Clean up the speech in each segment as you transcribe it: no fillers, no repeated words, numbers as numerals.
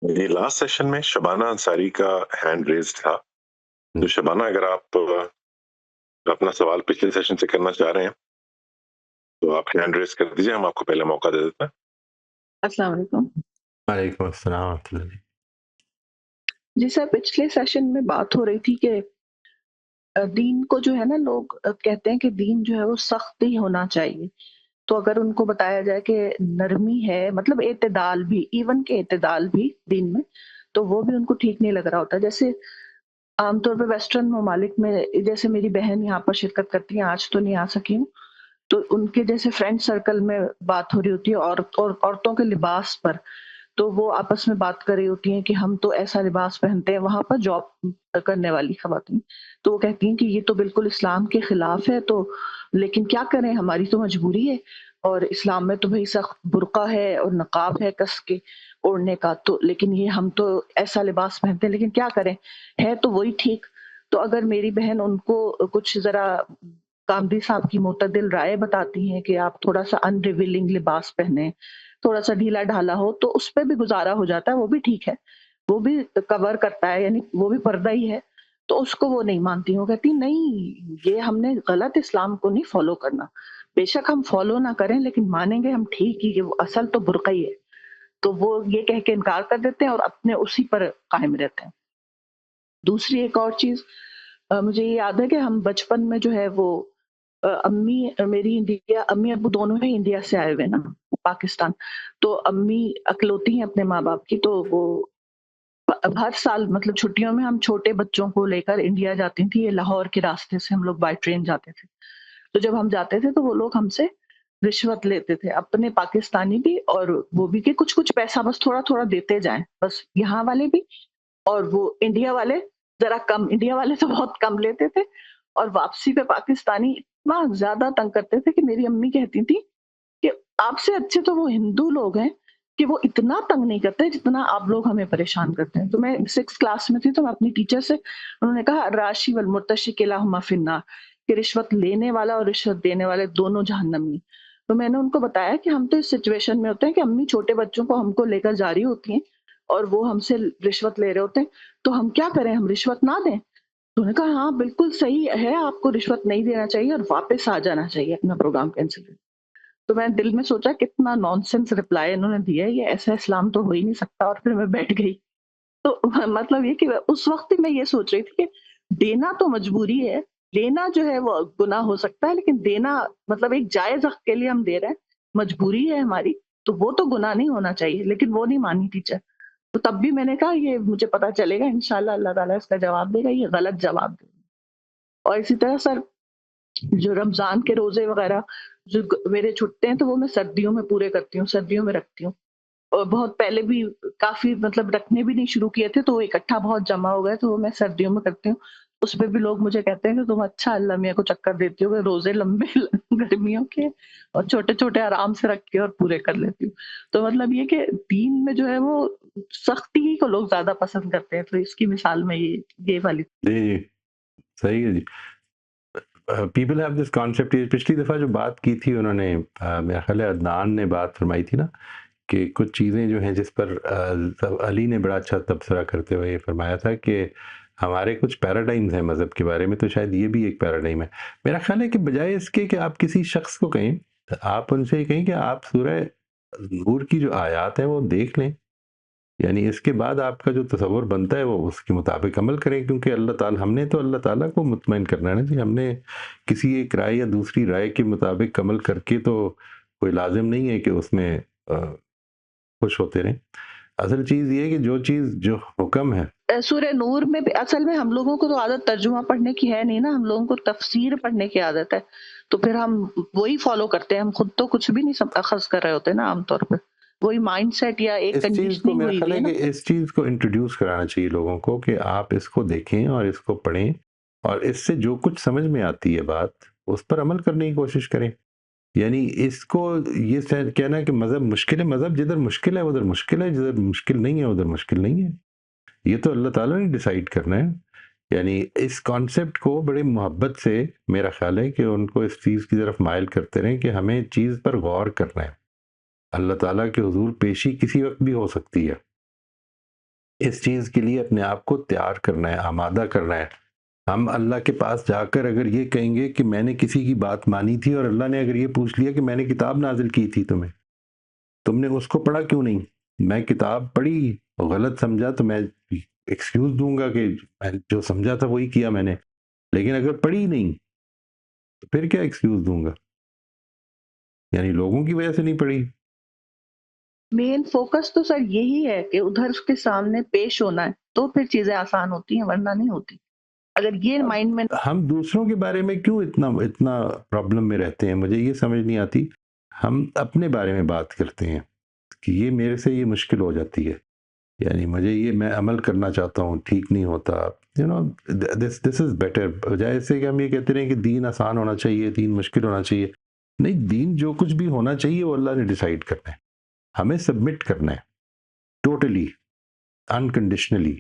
जी, last session में शबाना अंसारी का hand raise था। तो हुँ। शबाना, अगर आप अपना सवाल पिछले सेशन से करना चाह रहे हैं, तो आप हैंड रेज़ कर दीजिए, हम आपको पहले मौका दे देते हैं। अस्सलाम वालेकुम। वालेकुम अस्सलाम व रहमतुल्लाह जी। जी सर, पिछले सेशन में बात हो रही थी कि दीन को जो है ना लोग कहते हैं कि दीन जो है वो सख्त ही होना चाहिए। तो अगर उनको बताया जाए कि नरमी है, मतलब एतदाल भी, इवन के एतदाल भी दीन में, तो वो भी उनको ठीक नहीं लग रहा होता। जैसे आमतौर पे वेस्टर्न ममालिक में, जैसे मेरी बहन यहाँ पर शिरकत करती है, आज तो नहीं आ सकी हूँ, तो उनके जैसे फ्रेंड सर्कल में बात हो रही होती है औरतों के लिबास पर। तो वो आपस में बात कर रही होती हैं कि हम तो ऐसा लिबास पहनते हैं, वहाँ पर जॉब करने वाली ख़वातीन। तो वो कहती हैं कि ये तो बिल्कुल इस्लाम के खिलाफ है, तो लेकिन क्या करें, हमारी तो मजबूरी है, और इस्लाम में तो भई सख्त बुर्का है और नकाब है कस के ओढ़ने का, तो लेकिन ये हम तो ऐसा लिबास पहनते हैं, लेकिन क्या करें, है तो वही ठीक। तो अगर मेरी बहन उनको कुछ ज़रा कामदी साहब की मोतदिल राय बताती हैं कि आप थोड़ा-सा अनरिवीलिंग लिबास पहने, थोड़ा-सा ढीला-ढाला हो, तो उस पे भी गुज़ारा हो जाता है, वो भी ठीक है। वो भी कवर करता है, यानी वो भी पर्दा ही है। तो उसको वो नहीं मानती, वो कहती नहीं, ये हमने गलत इस्लाम को नहीं फ़ॉलो करना। बेशक हम फ़ॉलो ना करें, लेकिन मानेंगे हम ठीक ही कि वो असल तो बुर्का ही है। तो वो ये कह के इनकार कर देते हैं और अपने उसी पर कायम रहते हैं। दूसरी एक और चीज़, मुझे ये याद है कि हम बचपन में जो है वो मेरी इंडिया, अम्मी-अब्बू दोनों ही इंडिया से आए हुए हैं ना, पाकिस्तान। तो अम्मी अकलौती हैं अपने माँ-बाप की, तो वो हर साल, मतलब छुट्टियों में हम छोटे बच्चों को लेकर इंडिया जाती थी। ये लाहौर के रास्ते से हम लोग बाय ट्रेन जाते थे। तो जब हम जाते थे तो वो लोग हमसे रिश्वत लेते थे, अपने पाकिस्तानी भी और वो भी, कि कुछ-कुछ पैसा बस थोड़ा-थोड़ा देते जाएँ, बस यहाँ वाले भी और वो इंडिया वाले ज़रा कम। इंडिया वाले तो बहुत कम लेते थे और वापसी पे पाकिस्तानी इतना ज़्यादा तंग करते थे कि मेरी अम्मी कहती थी कि आपसे अच्छे तो वो हिंदू लोग हैं कि वो इतना तंग नहीं करते जितना आप लोग हमें परेशान करते हैं। तो मैं 6th क्लास में थी, तो मैं अपनी टीचर से, उन्होंने कहा राशि वल मुर्तशी किलाहुमा फिन्नार, कि रिश्वत लेने वाला और रिश्वत देने वाले दोनों जहन्नमी। तो मैंने उनको बताया कि हम तो इस सिचुएशन में होते हैं कि अम्मी छोटे बच्चों को हमको लेकर जा रही होती हैं और वो हमसे रिश्वत ले रहे होते हैं, तो हम क्या करें, हम रिश्वत ना दें? तो उन्होंने कहा हाँ बिल्कुल सही है, आपको रिश्वत नहीं देना चाहिए और वापस आ जाना चाहिए, अपना प्रोग्राम कैंसिल करके। तो मैंने दिल में सोचा कितना नॉनसेंस रिप्लाई इन्होंने दिया है, ये ऐसा इस्लाम तो हो ही नहीं सकता, और फिर मैं बैठ गई। तो मतलब ये कि उस वक़्त ही मैं ये सोच रही थी कि देना तो मजबूरी है, लेना जो है वो गुनाह हो सकता है, लेकिन देना मतलब एक जायज़ हक़ के लिए हम दे रहे हैं, मजबूरी है हमारी, तो वो तो गुनाह नहीं होना चाहिए, लेकिन वो नहीं मानी टीचर। तो तब भी मैंने कहा ये मुझे पता चलेगा इंशाअल्लाह, अल्लाह ताला इसका जवाब देगा, ये गलत जवाब देगा। और इसी तरह सर, जो रमज़ान के रोज़े वग़ैरह जो मेरे छूटते हैं, तो वो मैं सर्दियों में पूरे करती हूँ, सर्दियों में रखती हूँ। और बहुत पहले भी काफ़ी, मतलब रखने भी नहीं शुरू किए थे, तो वो इकट्ठा बहुत जमा हो गए, तो वो मैं सर्दियों में करती हूँ। उसपे भी लोग मुझे कहते हैं कि तुम अच्छा अल्लाह मियाँ को चक्कर देती हो कि रोज़े लंबे गर्मियों के और छोटे-छोटे आराम से रख के और पूरे कर लेती हूँ। तो मतलब ये कि दीन में जो है वो सख्ती ही को लोग ज़्यादा पसंद करते हैं, तो इसकी मिसाल मैं ये वाली। जी, जी, सही है जी। पीपल हैव दिस कॉन्सेप्ट, ये पिछली दफ़ा जो बात की थी उन्होंने, मेरा ख़्याल है अदनान ने बात फरमाई थी ना, कि कुछ चीज़ें जो हैं जिस पर अली ने बड़ा अच्छा तबसरा करते हुए ये फरमाया था कि हमारे कुछ पैराडाइम्स हैं मज़हब के बारे में, तो शायद ये भी एक पैराडाइम है। मेरा ख़्याल है कि बजाय इसके कि आप किसी शख्स को कहें, आप उनसे ये कहें कि आप सूरह नूर की जो आयत हैं वो देख लें। यानी इसके बाद आपका जो तसव्वुर बनता है वो उसके मुताबिक अमल करें, क्योंकि अल्लाह ताला, हमने तो अल्लाह ताला को मुतमईन करना है ना जी। हमने किसी एक राय या दूसरी राय के मुताबिक अमल करके तो कोई लाज़िम नहीं है कि उसमें खुश होते रहें। असल चीज़ ये है कि जो चीज़ जो हुक्म है। सूरह नूर में भी असल में हम लोगों को तो आदत तर्जुमा पढ़ने की है नहीं ना, हम लोगों को तफसीर पढ़ने की आदत है। तो फिर हम वही फ़ॉलो करते हैं, हम खुद तो कुछ भी नहीं अख़ज़ कर रहे होते ना आम तौर पे। वही माइंडसेट या एक इस चीज़ को कंडीशनिंग मेरा हुई ख़्याल हुई है है ना। कि इस चीज़ को इंट्रोड्यूस कराना चाहिए लोगों को कि आप इसको देखें और इसको पढ़ें और इससे जो कुछ समझ में आती है बात, उस पर अमल करने की कोशिश करें। यानी इसको ये कहना है कि मज़हब मुश्किल है, मज़हब जिधर मुश्किल है उधर मुश्किल है, जिधर मुश्किल नहीं है उधर मुश्किल नहीं है। ये तो अल्लाह ताला ने डिसाइड करना है। यानी इस कॉन्सेप्ट को बड़े मोहब्बत से, मेरा ख़्याल है कि उनको इस चीज़ की तरफ माइल करते रहें कि हमें चीज़ पर गौर करना है। अल्लाह ताला के हुज़ूर पेशी किसी वक़्त भी हो सकती है। اس چیز کے لیے اپنے آپ کو تیار کرنا ہے، آمادہ کرنا ہے. ہم اللہ کے پاس جا کر اگر یہ کہیں گے کہ میں نے کسی کی بات مانی تھی اور اللہ نے اگر یہ پوچھ لیا کہ میں نے کتاب نازل کی تھی تم نے اس کو پڑھا کیوں نہیں؟ میں کتاب پڑھی، غلط سمجھا تو میں ایکسکیوز دوں گا کہ میں جو سمجھا تھا وہی کیا میں نے، لیکن اگر پڑھی نہیں تو پھر کیا ایکسکیوز دوں گا؟ یعنی لوگوں کی وجہ سے نہیں پڑھی. مین فوکس تو سر یہی ہے کہ ادھر اس کے سامنے پیش ہونا ہے، تو پھر چیزیں آسان ہوتی ہیں، ورنہ نہیں ہوتی. اگر یہ اب مائنڈ میں ہم دوسروں کے بارے میں کیوں اتنا پرابلم میں رہتے ہیں؟ مجھے یہ سمجھ نہیں آتی. ہم اپنے بارے میں بات کرتے ہیں کہ یہ میرے سے یہ مشکل ہو جاتی ہے، یعنی مجھے یہ میں عمل کرنا چاہتا ہوں، ٹھیک نہیں ہوتا. دس از بیٹر، بجائے سے کہ ہم یہ کہتے رہیں کہ دین آسان ہونا چاہیے، دین مشکل ہونا چاہیے. نہیں، دین جو کچھ بھی ہونا چاہیے وہ اللہ نے ڈیسائیڈ کرنا ہے، ہمیں سبمٹ کرنا ہے ٹوٹلی انکنڈیشنلی.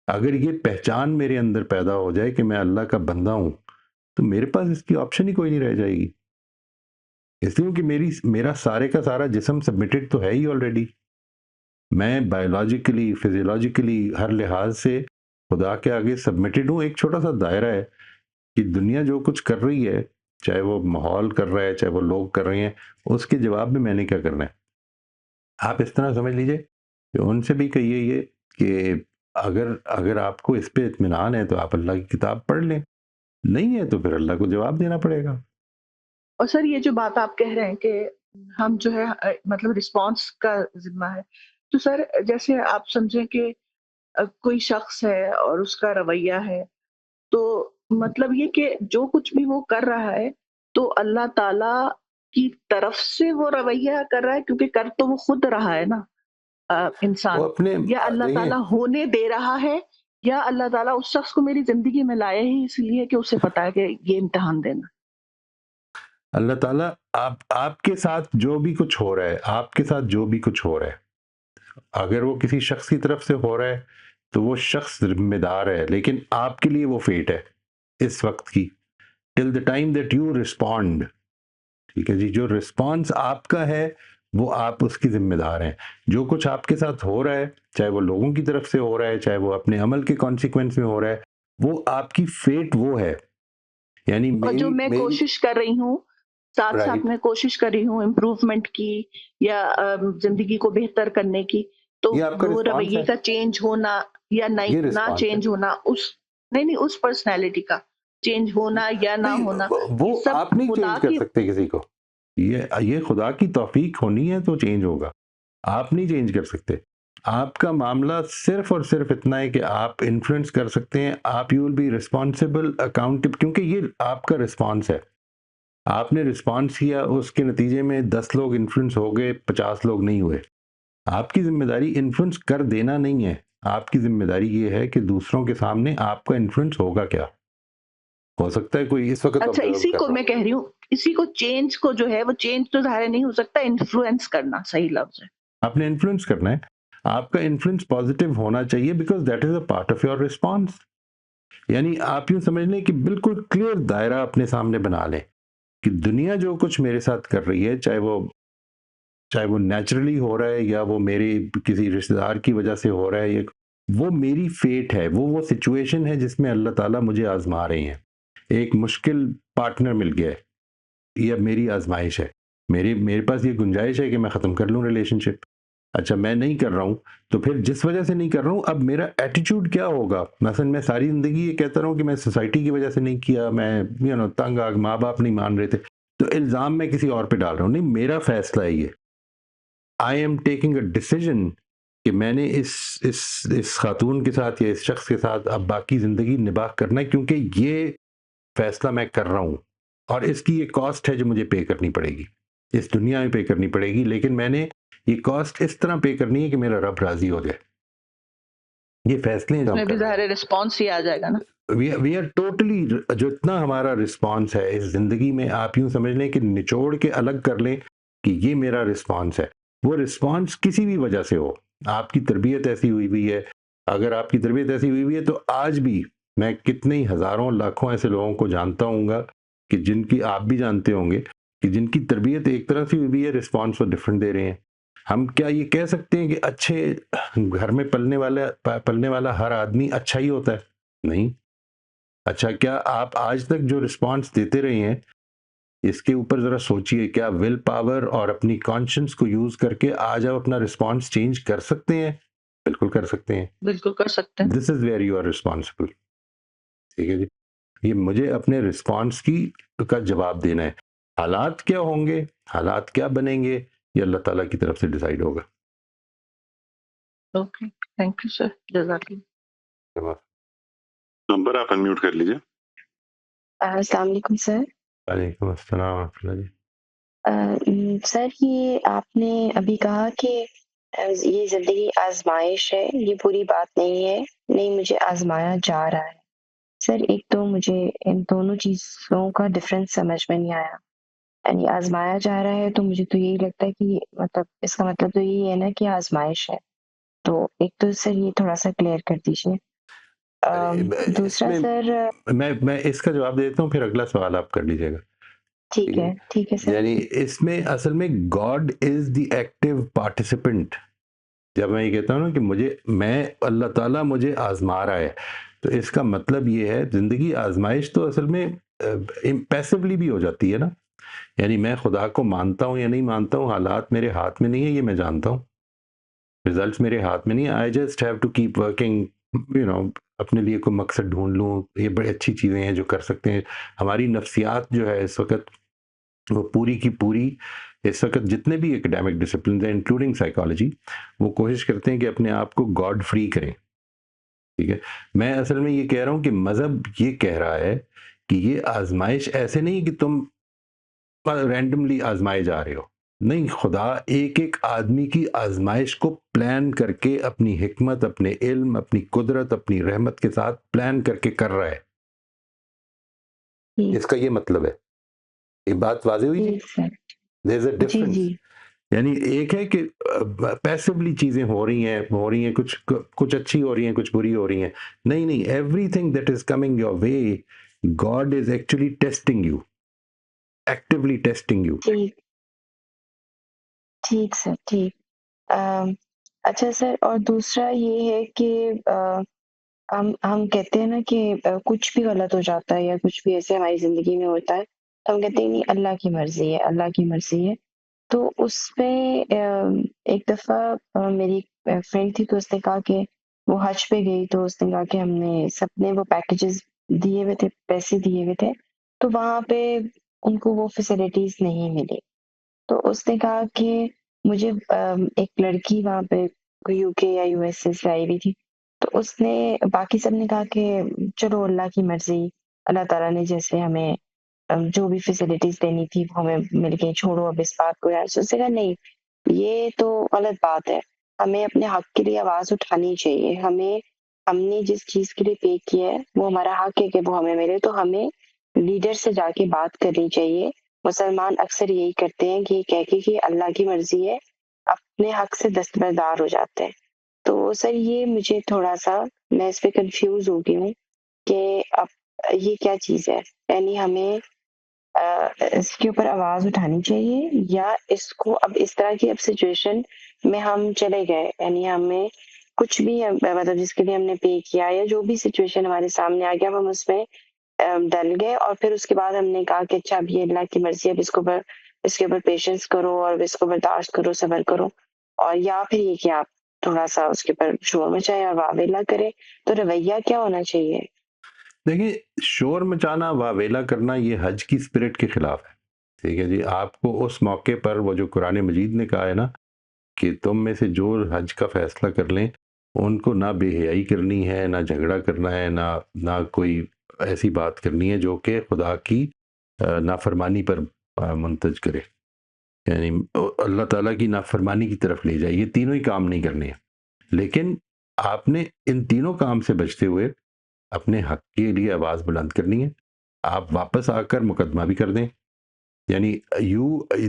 اگر یہ پہچان میرے اندر پیدا ہو جائے کہ میں اللہ کا بندہ ہوں تو میرے پاس اس کی آپشن ہی کوئی نہیں رہ جائے گی، اس لیے کہ میرا سارے کا سارا جسم سبمٹڈ تو ہے ہی آلریڈی. میں بایولوجیکلی، فزیولوجیکلی، ہر لحاظ سے خدا کے آگے سبمٹڈ ہوں. ایک چھوٹا سا دائرہ ہے کہ دنیا جو کچھ کر رہی ہے، چاہے وہ ماحول کر رہا ہے، چاہے وہ لوگ کر رہے ہیں، اس کے جواب میں نے کیا کرنا ہے. آپ اس طرح سمجھ لیجئے کہ ان سے بھی کہیے یہ کہ اگر آپ کو اس پہ اطمینان ہے تو آپ اللہ کی کتاب پڑھ لیں، نہیں ہے تو پھر اللہ کو جواب دینا پڑے گا. اور سر یہ جو بات آپ کہہ رہے ہیں کہ ہم جو ہے مطلب رسپانس کا ذمہ ہے، تو سر جیسے آپ سمجھیں کہ کوئی شخص ہے اور اس کا رویہ ہے، تو مطلب یہ کہ جو کچھ بھی وہ کر رہا ہے تو اللہ تعالی کی طرف سے وہ رویہ کر رہا ہے، کیونکہ کر تو وہ خود رہا ہے نا انسان، وہ اپنے یا اللہ دیکھیں، تعالیٰ ہونے دے رہا ہے، یا اللہ تعالیٰ اس شخص کو میری زندگی میں لایا ہی اس لیے کہ اسے پتا ہے کہ یہ امتحان دینا. اللہ تعالیٰ آپ کے ساتھ جو بھی کچھ ہو رہا ہے، آپ کے ساتھ جو بھی کچھ ہو رہا ہے، اگر وہ کسی شخص کی طرف سے ہو رہا ہے تو وہ شخص ذمہ دار ہے، لیکن آپ کے لیے وہ فیٹ ہے اس وقت کی، till the time that you respond. ٹھیک ہے جی، جو رسپانس آپ کا ہے وہ آپ اس کی ذمہ دار ہیں. جو کچھ آپ کے ساتھ ہو رہا ہے، چاہے وہ لوگوں کی طرف سے ہو رہا ہے، چاہے وہ اپنے عمل کے کانسیکوینس میں ہو رہا ہے، وہ آپ کی فیٹ وہ ہے. یعنی اور جو میں میری کوشش کر رہی ہوں، ساتھ ساتھ رائٹ، میں کوشش کر رہی ہوں امپروومنٹ کی یا زندگی کو بہتر کرنے کی، تو یہ آپ کا وہ رسپانس رویے ہے، کا چینج ہونا یا یہ نہیں نہ رسپانس ہے. چینج ہونا، اس پرسنالٹی کا چینج ہونا یا نہ نہیں، ہونا، وہ یہ سب آپ نہیں خدا چینج کر کی. سکتے کسی کو. یہ خدا کی توفیق ہونی ہے تو چینج ہوگا، آپ نہیں چینج کر سکتے. آپ کا معاملہ صرف اور صرف اتنا ہے کہ آپ انفلوئنس کر سکتے ہیں. آپ you will be responsible accountable, کیونکہ یہ آپ کا رسپانس ہے. آپ نے رسپانس کیا، اس کے نتیجے میں 10 لوگ انفلوئنس ہو گئے، 50 لوگ نہیں ہوئے. آپ کی ذمہ داری انفلوئنس کر دینا نہیں ہے، آپ کی ذمہ داری یہ ہے کہ دوسروں کے سامنے آپ کا انفلوئنس ہوگا کیا. ہو سکتا ہے کوئی اس وقت اچھا، آبزرو اسی کر کو رہا ہو. میں کہہ رہی ہوں، اسی کو چینج کو جو ہے وہ چینج تو ظاہر نہیں ہو سکتا، انفلوئنس کرنا صحیح لفظ ہے. آپ نے انفلوئنس کرنا ہے، آپ کا انفلوئنس پازیٹیو ہونا چاہیے، because that is a part of your response. یعنی آپ یوں سمجھ لیں کہ بالکل کلیئر دائرہ اپنے سامنے بنا لیں کہ دنیا جو کچھ میرے ساتھ کر رہی ہے، چاہے وہ نیچرلی ہو رہا ہے یا وہ میرے کسی رشتہ دار کی وجہ سے ہو رہا ہے، وہ میری فیٹ ہے، وہ سچویشن ہے جس میں اللہ تعالیٰ مجھے آزما رہے ہیں. ایک مشکل پارٹنر مل گیا ہے، یہ اب میری آزمائش ہے. میرے پاس یہ گنجائش ہے کہ میں ختم کر لوں ریلیشن شپ. اچھا، میں نہیں کر رہا ہوں تو پھر جس وجہ سے نہیں کر رہا ہوں، اب میرا ایٹیٹیوڈ کیا ہوگا؟ مثلا میں ساری زندگی یہ کہتا رہا ہوں کہ میں سوسائٹی کی وجہ سے نہیں کیا، میں تنگ آ، ماں باپ نہیں مان رہے تھے، تو الزام میں کسی اور پہ ڈال رہا ہوں. نہیں، میرا فیصلہ ہے یہ. I am taking a decision کہ میں نے اس خاتون کے ساتھ یا اس شخص کے ساتھ اب باقی زندگی نباہ کرنا ہے، کیونکہ یہ فیصلہ میں کر رہا ہوں اور اس کی یہ کاسٹ ہے جو مجھے پے کرنی پڑے گی، اس دنیا میں پے کرنی پڑے گی. لیکن میں نے یہ کاسٹ اس طرح پے کرنی ہے کہ میرا رب راضی ہو جائے. یہ فیصلے ہیں جو اس ہم میں بھی کر رہے ظاہر رسپانس ہی آ جائے گا نا. ہیں. وی آر ٹوٹلی، جو اتنا ہمارا رسپانس ہے اس زندگی میں، آپ یوں سمجھ لیں کہ نچوڑ کے الگ کر لیں کہ یہ میرا رسپانس ہے. وہ رسپانس کسی بھی وجہ سے ہو، آپ کی تربیت ایسی ہوئی ہوئی ہے، اگر آپ کی تربیت ایسی ہوئی ہوئی ہے تو آج بھی میں کتنے ہی ہزاروں لاکھوں ایسے لوگوں کو جانتا ہوں گا کہ جن کی آپ بھی جانتے ہوں گے کہ جن کی تربیت ایک طرح سے ہوئی ہوئی ہے، رسپانس وہ ڈفرینٹ دے رہے ہیں. ہم کیا یہ کہہ سکتے ہیں کہ اچھے گھر میں پلنے والا ہر آدمی اچھا ہی ہوتا ہے؟ نہیں. اچھا کیا آپ آج تک جو رسپانس دیتے رہے ہیں اس کے اوپر ذرا سوچئے، کیا ول پاور اور اپنی کانشنس کو یوز کر کے آج آپ اپنا رسپانس چینج کر سکتے ہیں؟ بالکل کر سکتے ہیں. بالکل کر سکتے ہیں. This is where you are responsible. ٹھیک ہے جی، یہ مجھے اپنے رسپانس کا جواب دینا ہے. حالات کیا ہوں گے، حالات کیا بنیں گے، یہ اللہ تعالیٰ کی طرف سے ڈیسائیڈ ہوگا. اوکے، تھینک یو سر، جزاک اللہ. نمبر آپ انمیوٹ کر لیجیے. السلام علیکم سر. وعلیکم السلام ورحمۃ اللہ جی. سر یہ آپ نے ابھی کہا کہ یہ زندگی آزمائش ہے، یہ پوری بات نہیں ہے، نہیں مجھے آزمایا جا رہا ہے. سر ایک تو مجھے ان دونوں چیزوں کا ڈفرنس سمجھ میں نہیں آیا. یعنی آزمایا جا رہا ہے تو مجھے تو یہی لگتا ہے کہ مطلب اس کا مطلب تو یہی ہے نا کہ آزمائش ہے. تو ایک تو سر یہ تھوڑا سا کلیئر کر دیجیے. دوسرا سر میں اس کا جواب دیتا ہوں، پھر اگلا سوال آپ کر لیجیے گا. ٹھیک ہے سر. یعنی اس میں اصل میں God is the active participant. جب میں یہ کہتا ہوں نا کہ اللہ تعالیٰ مجھے آزما رہا ہے، تو اس کا مطلب یہ ہے زندگی آزمائش تو اصل میں پیسولی بھی ہو جاتی ہے نا. یعنی میں خدا کو مانتا ہوں یا نہیں مانتا ہوں، حالات میرے ہاتھ میں نہیں ہے، یہ میں جانتا ہوں. ریزلٹس میرے ہاتھ میں نہیں ہے. I just have to keep working, اپنے لیے کوئی مقصد ڈھونڈ لوں. یہ بڑی اچھی چیزیں ہیں جو کر سکتے ہیں. ہماری نفسیات جو ہے اس وقت وہ پوری کی پوری اس وقت جتنے بھی اکیڈیمک ڈسپلنز ہیں انکلوڈنگ سائیکالوجی، وہ کوشش کرتے ہیں کہ اپنے آپ کو گاڈ فری کریں. ٹھیک ہے، میں اصل میں یہ کہہ رہا ہوں کہ مذہب یہ کہہ رہا ہے کہ یہ آزمائش ایسے نہیں کہ تم رینڈملی آزمائے جا رہے ہو. نہیں، خدا ایک ایک آدمی کی آزمائش کو پلان کر کے اپنی حکمت، اپنے علم، اپنی قدرت، اپنی رحمت کے ساتھ پلان کر کے کر رہا ہے. اس کا یہ مطلب ہے. یہ بات واضح ہوئی جی؟ دیر از اے ڈفرنس. یعنی ایک ہے کہ پیسولی چیزیں ہو رہی ہیں کچھ اچھی ہو رہی ہیں، کچھ بری ہو رہی ہیں. نہیں، every thing that is coming your way, God is actually testing you, actually testing you. ٹھیک سر، ٹھیک. اچھا سر، اور دوسرا یہ ہے کہ ہم کہتے ہیں نا کہ کچھ بھی غلط ہو جاتا ہے یا کچھ بھی ایسے ہماری زندگی میں ہوتا ہے تو ہم کہتے ہیں نہیں اللہ کی مرضی ہے، اللہ کی مرضی ہے. تو اس پہ ایک دفعہ میری فرینڈ تھی تو اس نے کہا کہ وہ حج پہ گئی تو اس نے کہا کہ ہم نے سب نے وہ پیکیجز دیے ہوئے تھے، پیسے دیے ہوئے تھے، تو وہاں پہ ان کو وہ فیسلٹیز نہیں ملی. تو اس نے کہا کہ مجھے ایک لڑکی وہاں پہ یو کے یا یو ایس سے آئی ہوئی تھی، تو اس نے باقی سب نے کہا کہ چلو اللہ کی مرضی، اللہ تعالیٰ نے جیسے ہمیں جو بھی فیسلٹیز دینی تھی وہ ہمیں مل گئی، چھوڑو اب اس بات کو یار. اس نے کہا نہیں، یہ تو غلط بات ہے، ہمیں اپنے حق کے لیے آواز اٹھانی چاہیے. ہم نے جس چیز کے لیے پے کیا ہے وہ ہمارا حق ہے کہ وہ ہمیں ملے، تو ہمیں لیڈر سے جا کے بات کرنی چاہیے. مسلمان اکثر یہی کرتے ہیں کہ کہہ کے کہ اللہ کی مرضی ہے، اپنے حق سے دستبردار ہو جاتے ہیں. تو سر یہ مجھے تھوڑا سا، میں اس پہ کنفیوز ہو گئی ہوں کہ اب یہ کیا چیز ہے. یعنی ہمیں اس کے اوپر آواز اٹھانی چاہیے یا اس کو اب اس طرح کی اب سچویشن میں ہم چلے گئے، یعنی ہمیں کچھ بھی مطلب جس کے لیے ہم نے پے کیا یا جو بھی سچویشن ہمارے سامنے آ گیا ہم اس میں ڈل گئے، اور پھر اس کے بعد ہم نے کہا کہ اچھا اب یہ اللہ کی مرضی ہے، اب اس کے اوپر پیشنس کرو اور اس کو برداشت کرو، صبر کرو. اور یا پھر یہ کہ آپ تھوڑا سا اس کے اوپر شور مچائے اور واویلا کرے. تو رویہ کیا ہونا چاہیے؟ دیکھیں، شور مچانا، واویلا کرنا یہ حج کی اسپرٹ کے خلاف ہے. ٹھیک ہے جی، آپ کو اس موقع پر وہ جو قرآن مجید نے کہا ہے نا کہ تم میں سے جو حج کا فیصلہ کر لیں ان کو نہ بے حیائی کرنی ہے، نہ جھگڑا کرنا ہے، نہ کوئی ایسی بات کرنی ہے جو کہ خدا کی نافرمانی پر منتج کرے، یعنی اللہ تعالیٰ کی نافرمانی کی طرف لے جائے. یہ تینوں ہی کام نہیں کرنے ہیں. لیکن آپ نے ان تینوں کام سے بچتے ہوئے اپنے حق کے لیے آواز بلند کرنی ہے. آپ واپس آ کر مقدمہ بھی کر دیں، یعنی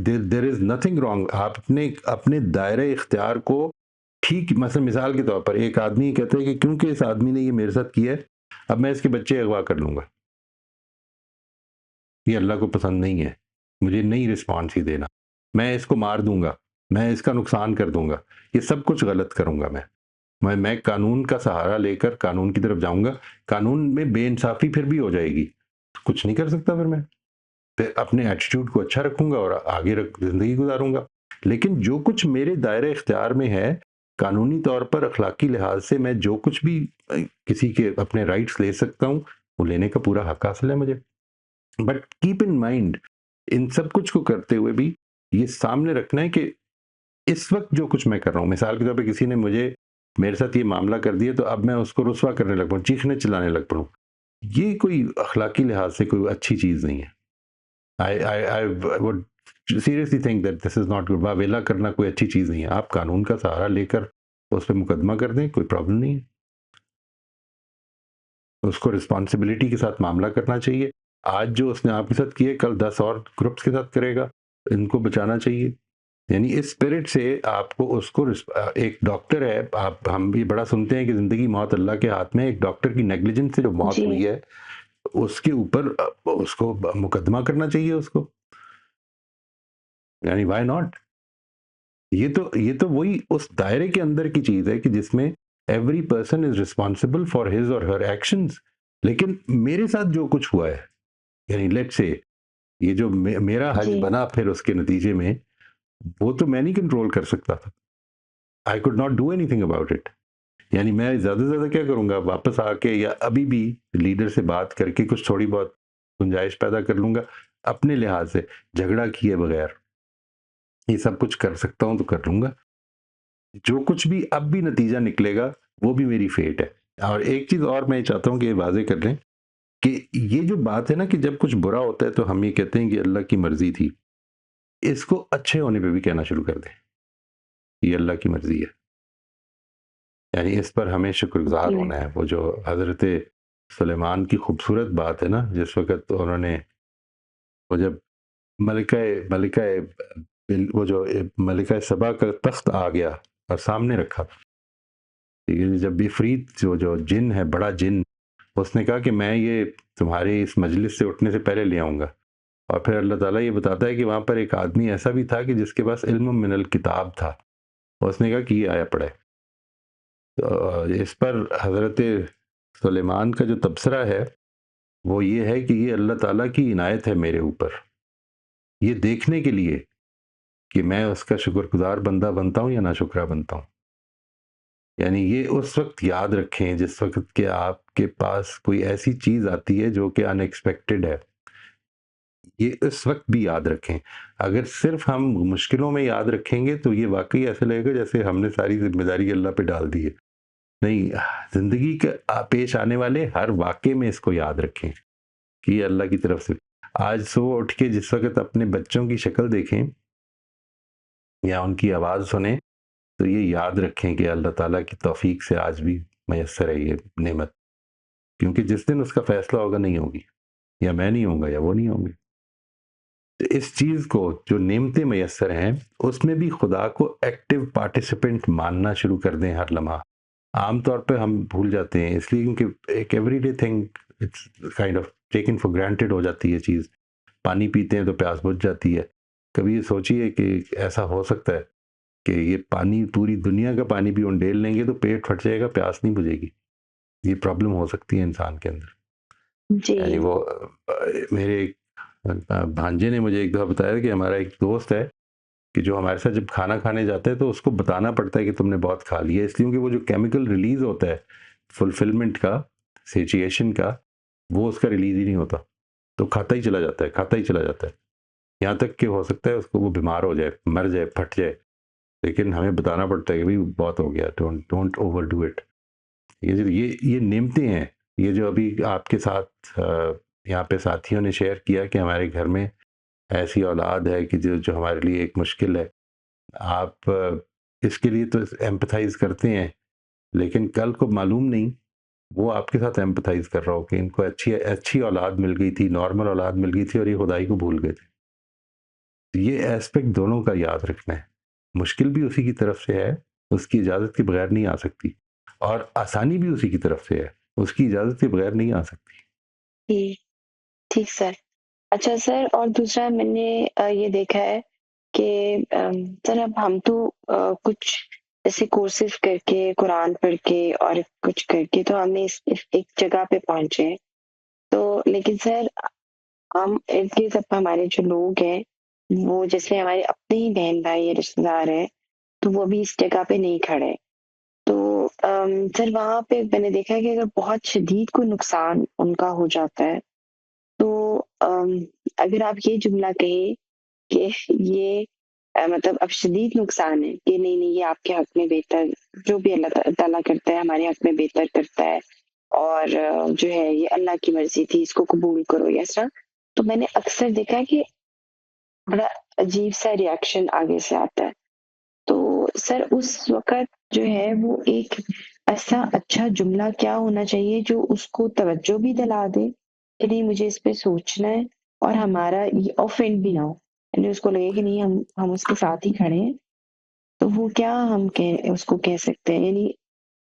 دیر از نتھنگ رانگ. آپ اپنے دائرہ اختیار کو ٹھیک، مثال کے طور پر ایک آدمی کہتا ہے کہ کیونکہ اس آدمی نے یہ میرے ساتھ کیا ہے اب میں اس کے بچے اغوا کر لوں گا. یہ اللہ کو پسند نہیں ہے، مجھے نہیں رسپانس ہی دینا، میں اس کو مار دوں گا. میں اس کا نقصان کر دوں گا، یہ سب کچھ غلط کروں گا میں قانون کا سہارا لے کر قانون کی طرف جاؤں گا، قانون میں بے انصافی پھر بھی ہو جائے گی، کچھ نہیں کر سکتا پھر اپنے ایٹیٹیوڈ کو اچھا رکھوں گا اور آگے زندگی گزاروں گا. لیکن جو کچھ میرے دائرہ اختیار میں ہے قانونی طور پر، اخلاقی لحاظ سے میں جو کچھ بھی کسی کے اپنے رائٹس لے سکتا ہوں وہ لینے کا پورا حق حاصل ہے مجھے. But keep in mind in سب کچھ کو کرتے ہوئے بھی یہ سامنے رکھنا ہے کہ اس وقت جو کچھ میں کر رہا ہوں، مثال کے طور پہ کسی نے میرے ساتھ یہ معاملہ کر دیا تو اب میں اس کو رسوا کرنے لگ پڑوں، چیخنے چلانے لگ پڑوں، یہ کوئی اخلاقی لحاظ سے کوئی اچھی چیز نہیں ہے. I would seriously think that this is not good. واویلا کرنا کوئی اچھی چیز نہیں ہے. آپ قانون کا سہارا لے کر اس پہ مقدمہ کر دیں، کوئی پرابلم نہیں ہے. اس کو رسپانسبلٹی کے ساتھ معاملہ کرنا چاہیے. آج جو اس نے آپ کے ساتھ کیے کل 10 اور گروپس کے ساتھ کرے گا، ان کو بچانا چاہیے. یعنی اس اسپرٹ سے آپ کو ایک ڈاکٹر ہے، ہم بھی بڑا سنتے ہیں کہ زندگی موت اللہ کے ہاتھ میں. ایک ڈاکٹر کی نیگلیجنس سے جو موت جی ہوئی ہے اس کے اوپر اس کو مقدمہ کرنا چاہیے اس کو. یعنی وائی ناٹ؟ یہ تو وہی اس دائرے کے اندر کی چیز ہے کہ جس میں every person is responsible for his or Hare actions. لیکن میرے ساتھ جو کچھ ہوا ہے، یعنی لیٹ سے یہ جو میرا حج جی بنا پھر اس کے نتیجے میں، وہ تو میں نہیں کنٹرول کر سکتا تھا. I could not do any thing about it. یعنی میں زیادہ سے زیادہ کیا کروں گا، واپس آ کے یا ابھی بھی لیڈر سے بات کر کے کچھ تھوڑی بہت گنجائش پیدا کر لوں گا اپنے لحاظ سے، جھگڑا کیے بغیر. یہ سب کچھ کر سکتا ہوں تو کر لوں گا. جو کچھ بھی اب بھی نتیجہ نکلے گا وہ بھی میری فیٹ ہے. اور ایک چیز اور میں چاہتا ہوں کہ یہ واضح کر لیں کہ یہ جو بات ہے نا کہ جب کچھ برا ہوتا ہے تو ہم یہ کہتے ہیں کہ اللہ کی مرضی تھی، اس کو اچھے ہونے پہ بھی کہنا شروع کر دیں یہ اللہ کی مرضی ہے. یعنی اس پر ہمیں شکر گزار جی ہونا ہے. وہ جو حضرت سلیمان کی خوبصورت بات ہے نا، جس وقت انہوں نے وہ جب وہ جو ملکہ سبا کا تخت آ گیا اور سامنے رکھا، ٹھیک ہے، جب عفریت جو جن ہے، بڑا جن، اس نے کہا کہ میں یہ تمہارے اس مجلس سے اٹھنے سے پہلے لے آؤں گا. اور پھر اللہ تعالیٰ یہ بتاتا ہے کہ وہاں پر ایک آدمی ایسا بھی تھا کہ جس کے پاس علم من الکتاب تھا، اس نے کہا کہ یہ آیا پڑھے. تو اس پر حضرت سلیمان کا جو تبصرہ ہے وہ یہ ہے کہ یہ اللہ تعالیٰ کی عنایت ہے میرے اوپر، یہ دیکھنے کے لیے کہ میں اس کا شکر گزار بندہ بنتا ہوں یا ناشکرہ بنتا ہوں. یعنی یہ اس وقت یاد رکھیں جس وقت کہ آپ کے پاس کوئی ایسی چیز آتی ہے جو کہ ان ایکسپیکٹڈ ہے، یہ اس وقت بھی یاد رکھیں. اگر صرف ہم مشکلوں میں یاد رکھیں گے تو یہ واقعی ایسا لگے گا جیسے ہم نے ساری ذمہ داری اللہ پہ ڈال دی ہے. نہیں، زندگی کے پیش آنے والے ہر واقعے میں اس کو یاد رکھیں کہ یہ اللہ کی طرف سے. آج صبح اٹھ کے جس وقت اپنے بچوں کی شکل دیکھیں یا ان کی آواز سنیں تو یہ یاد رکھیں کہ اللہ تعالیٰ کی توفیق سے آج بھی میسر ہے یہ نعمت. کیونکہ جس دن اس کا فیصلہ ہوگا نہیں ہوگی، یا میں نہیں ہوں گا یا وہ نہیں ہوں گے. تو اس چیز کو جو نعمتیں میسر ہیں اس میں بھی خدا کو ایکٹیو پارٹیسپینٹ ماننا شروع کر دیں ہر لمحہ. عام طور پہ ہم بھول جاتے ہیں اس لیے کیونکہ ایک every day thing it's kind of taken for granted ہو جاتی ہے چیز. پانی پیتے ہیں تو پیاس بجھ جاتی ہے. کبھی یہ سوچیے کہ ایسا ہو سکتا ہے کہ یہ پانی پوری دنیا کا پانی بھی انڈیل لیں گے تو پیٹ پھٹ جائے گا، پیاس نہیں بجھے گی. یہ پرابلم ہو سکتی ہے انسان کے اندر. جی یعنی وہ میرے بھانجے نے مجھے ایک دفعہ بتایا کہ ہمارا ایک دوست ہے کہ جو ہمارے ساتھ جب کھانا کھانے جاتا ہے تو اس کو بتانا پڑتا ہے کہ تم نے بہت کھا لیا، اس لیے کہ وہ جو کیمیکل ریلیز ہوتا ہے فلفلمنٹ کا، سیچیشن کا، وہ اس کا ریلیز ہی نہیں ہوتا، تو کھاتا ہی چلا جاتا ہے، کھاتا ہی چلا جاتا ہے، یہاں تک کہ ہو سکتا ہے اس کو وہ بیمار ہو جائے، مر جائے، پھٹ جائے. لیکن ہمیں بتانا پڑتا ہے کہ بھائی بہت ہو گیا، ڈونٹ اوور ڈو اٹ. یہ نعمتیں ہیں. یہ جو ابھی آپ کے ساتھ یہاں پہ ساتھیوں نے شیئر کیا کہ ہمارے گھر میں ایسی اولاد ہے کہ جو ہمارے لیے ایک مشکل ہے. آپ اس کے لیے تو ایمپتھائز کرتے ہیں، لیکن کل کو معلوم نہیں وہ آپ کے ساتھ ایمپتھائز کر رہا ہو کہ ان کو اچھی اولاد مل گئی تھی، نارمل اولاد مل گئی تھی اور یہ خدائی کو بھول گئے تھے. یہ ایسپیکٹ دونوں کا یاد رکھنا ہے. مشکل بھی اسی کی طرف سے ہے، اس کی اجازت کے بغیر نہیں آ سکتی، اور آسانی بھی اسی کی طرف سے ہے، اس کی اجازت کے بغیر نہیں آ سکتی. جی ٹھیک سر. اچھا سر، اور دوسرا میں نے یہ دیکھا ہے کہ سر اب ہم تو کچھ ایسے کورسز کر کے قرآن پڑھ کے اور کچھ کر کے تو ہم اس ایک جگہ پہ پہنچے ہیں، تو لیکن سر ہم ارد گرد اب ہمارے جو لوگ ہیں وہ جیسے ہمارے اپنے ہی بہن بھائی یا رشتے دار ہیں تو وہ بھی اس جگہ پہ نہیں کھڑے. تو سر وہاں پہ میں نے دیکھا کہ اگر بہت شدید کوئی نقصان ان کا ہو جاتا ہے تو اگر آپ یہ جملہ کہیں کہ یہ مطلب اب شدید نقصان ہے کہ نہیں نہیں یہ آپ کے حق میں بہتر، جو بھی اللہ تعالیٰ کرتا ہے ہمارے حق میں بہتر کرتا ہے اور جو ہے یہ اللہ کی مرضی تھی، اس کو قبول کرو یا اس طرح. تو میں نے اکثر دیکھا کہ بڑا عجیب سا ریئیکشن آگے سے آتا ہے. تو سر اس وقت جو ہے وہ ایک ایسا اچھا جملہ کیا ہونا چاہیے جو اس کو توجہ بھی دلا دے کہ نہیں مجھے اس پہ سوچنا ہے اور ہمارا یہ آفینڈ بھی نہ ہو، یعنی اس کو لگے کہ نہیں ہم اس کے ساتھ ہی کھڑے ہیں. تو وہ کیا ہم اس کو کہہ سکتے ہیں، یعنی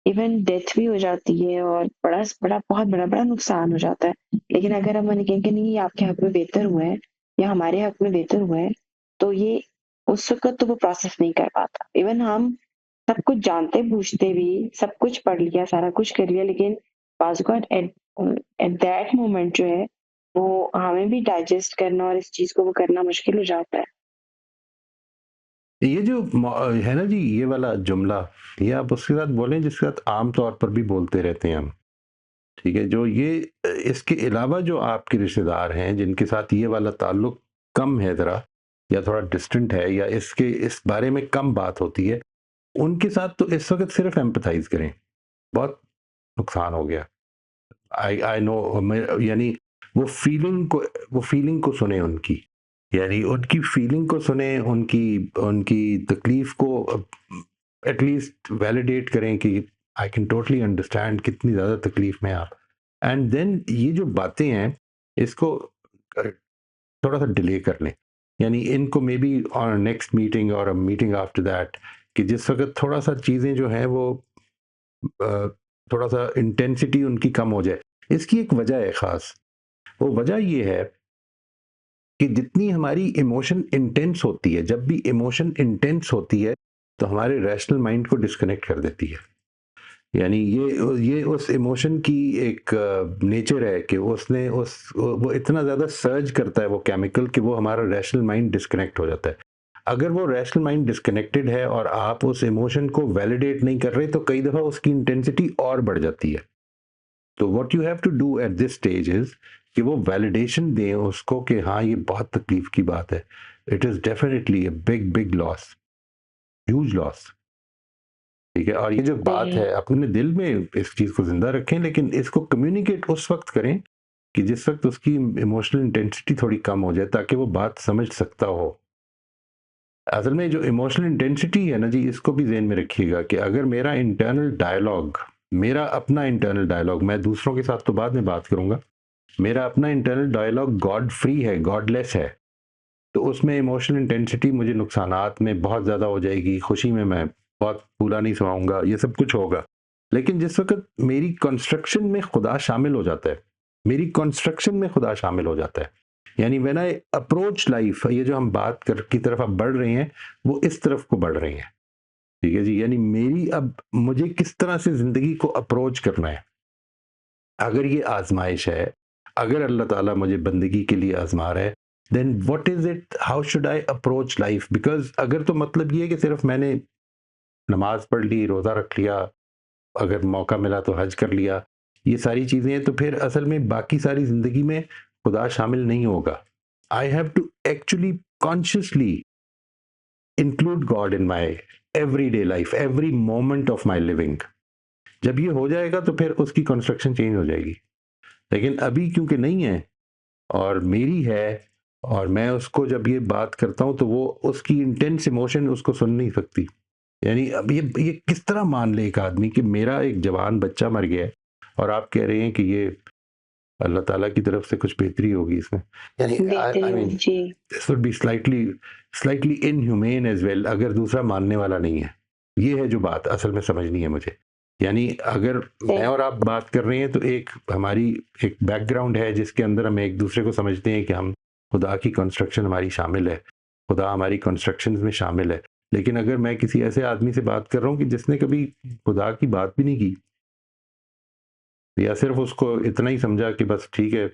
ایون ڈیتھ بھی ہو جاتی ہے اور بڑا بڑا بہت بڑا بڑا نقصان ہو جاتا ہے، لیکن اگر ہم کہیں کہ نہیں یہ آپ کے حق میں بہتر ہوا ہے یا ہمارے حق میں بہتر ہوا ہے تو یہ اس وقت تو وہ پروسیس نہیں کر پاتا. ایون ہم سب کچھ جانتے بوجھتے بھی سب کچھ پڑھ لیا سارا کچھ کر لیا، لیکن بعض اوقات ایٹ دیٹ مومنٹ جو ہے وہ ہمیں بھی ڈائجسٹ کرنا اور اس چیز کو وہ کرنا مشکل ہو جاتا ہے. یہ جو ہے نا جی یہ والا جملہ، یہ آپ اس کے ساتھ بولیں جس کے ساتھ عام طور پر بھی بولتے رہتے ہیں ہم، ٹھیک ہے، جو یہ اس کے علاوہ جو آپ کے رشتے دار ہیں جن کے ساتھ یہ والا تعلق کم ہے ذرا یا تھوڑا ڈسٹنٹ ہے یا اس بارے میں کم بات ہوتی ہے، ان کے ساتھ تو اس وقت صرف ایمپتھائز کریں. بہت نقصان ہو گیا. آئی نو، یعنی وہ فیلنگ کو سنیں، ان کی فیلنگ کو سنیں، ان کی تکلیف کو ایٹ لیسٹ ویلیڈیٹ کریں کہ آئی کین ٹوٹلی انڈرسٹینڈ کتنی زیادہ تکلیف میں آپ. اینڈ دین یہ جو باتیں ہیں اس کو تھوڑا سا ڈیلے کر لیں، یعنی ان کو may be on next meeting اور میٹنگ آفٹر دیٹ، کہ جس وقت تھوڑا سا چیزیں جو ہیں وہ تھوڑا سا انٹینسٹی ان کی کم ہو جائے. اس کی ایک وجہ ہے خاص، وہ وجہ یہ ہے کہ جتنی ہماری ایموشن انٹینس ہوتی ہے، جب بھی ایموشن انٹینس ہوتی ہے تو ہمارے ریشنل مائنڈ کو ڈسکنیکٹ کر دیتی ہے. یعنی یہ اس ایموشن کی ایک نیچر ہے کہ وہ اتنا زیادہ سرج کرتا ہے وہ کیمیکل کہ وہ ہمارا ریشنل مائنڈ ڈسکنیکٹ ہو جاتا ہے. اگر وہ ریشنل مائنڈ ڈسکنیکٹڈ ہے اور آپ اس ایموشن کو ویلیڈیٹ نہیں کر رہے تو کئی دفعہ اس کی انٹینسٹی اور بڑھ جاتی ہے. تو what you have to do at this stage is کہ وہ ویلیڈیشن دیں اس کو کہ ہاں یہ بہت تکلیف کی بات ہے. It is definitely a big loss, huge loss, ٹھیک ہے. اور یہ جو بات ہے اپنے دل میں اس چیز کو زندہ رکھیں، لیکن اس کو کمیونیکیٹ اس وقت کریں کہ جس وقت اس کی ایموشنل انٹینسٹی تھوڑی کم ہو جائے تاکہ وہ بات سمجھ سکتا ہو. اصل میں جو ایموشنل انٹینسٹی ہے نا جی، اس کو بھی ذہن میں رکھیے گا کہ اگر میرا انٹرنل ڈائلاگ، میرا اپنا انٹرنل ڈائلاگ، میں دوسروں کے ساتھ تو بعد میں بات کروں گا، میرا اپنا انٹرنل ڈائلاگ گاڈ فری ہے، گاڈ لیس ہے، تو اس میں ایموشنل انٹینسٹی مجھے نقصانات میں بہت زیادہ ہو جائے گی، خوشی میں بہت پھولا نہیں سماؤں گا، یہ سب کچھ ہوگا. لیکن جس وقت میری کنسٹرکشن میں خدا شامل ہو جاتا ہے، میری کنسٹرکشن میں خدا شامل ہو جاتا ہے، یعنی when I approach life، یہ جو ہم بات کی طرف اب بڑھ رہے ہیں وہ اس طرف کو بڑھ رہے ہیں، ٹھیک ہے جی. یعنی اب مجھے کس طرح سے زندگی کو اپروچ کرنا ہے. اگر یہ آزمائش ہے، اگر اللہ تعالیٰ مجھے بندگی کے لیے آزما رہا ہے، then what is it, how should I approach life؟ Because اگر تو مطلب یہ ہے کہ صرف میں نے نماز پڑھ لی، روزہ رکھ لیا، اگر موقع ملا تو حج کر لیا، یہ ساری چیزیں ہیں، تو پھر اصل میں باقی ساری زندگی میں خدا شامل نہیں ہوگا. I have to actually consciously include God in my everyday life, every moment of my living. جب یہ ہو جائے گا تو پھر اس کی کنسٹرکشن چینج ہو جائے گی. لیکن ابھی کیونکہ نہیں ہے اور میری ہے، اور میں اس کو جب یہ بات کرتا ہوں تو وہ اس کی انٹینس ایموشن اس کو سن نہیں سکتی. یعنی اب یہ کس طرح مان لے ایک آدمی کہ میرا ایک جوان بچہ مر گیا ہے اور آپ کہہ رہے ہیں کہ یہ اللہ تعالیٰ کی طرف سے کچھ بہتری ہوگی اس میں. یعنی this would be slightly inhumane as well اگر دوسرا ماننے والا نہیں ہے. یہ ہے جو بات اصل میں سمجھنی ہے مجھے. یعنی اگر میں اور آپ بات کر رہے ہیں تو ہماری ایک بیک گراؤنڈ ہے جس کے اندر ہم ایک دوسرے کو سمجھتے ہیں کہ ہم خدا کی کنسٹرکشن ہماری شامل ہے، खुदा हमारी कंस्ट्रक्शंस में शामिल है, लेकिन अगर मैं किसी ऐसे आदमी से बात कर रहा हूँ कि जिसने कभी खुदा की बात भी नहीं की, या सिर्फ उसको इतना ही समझा कि बस ठीक है,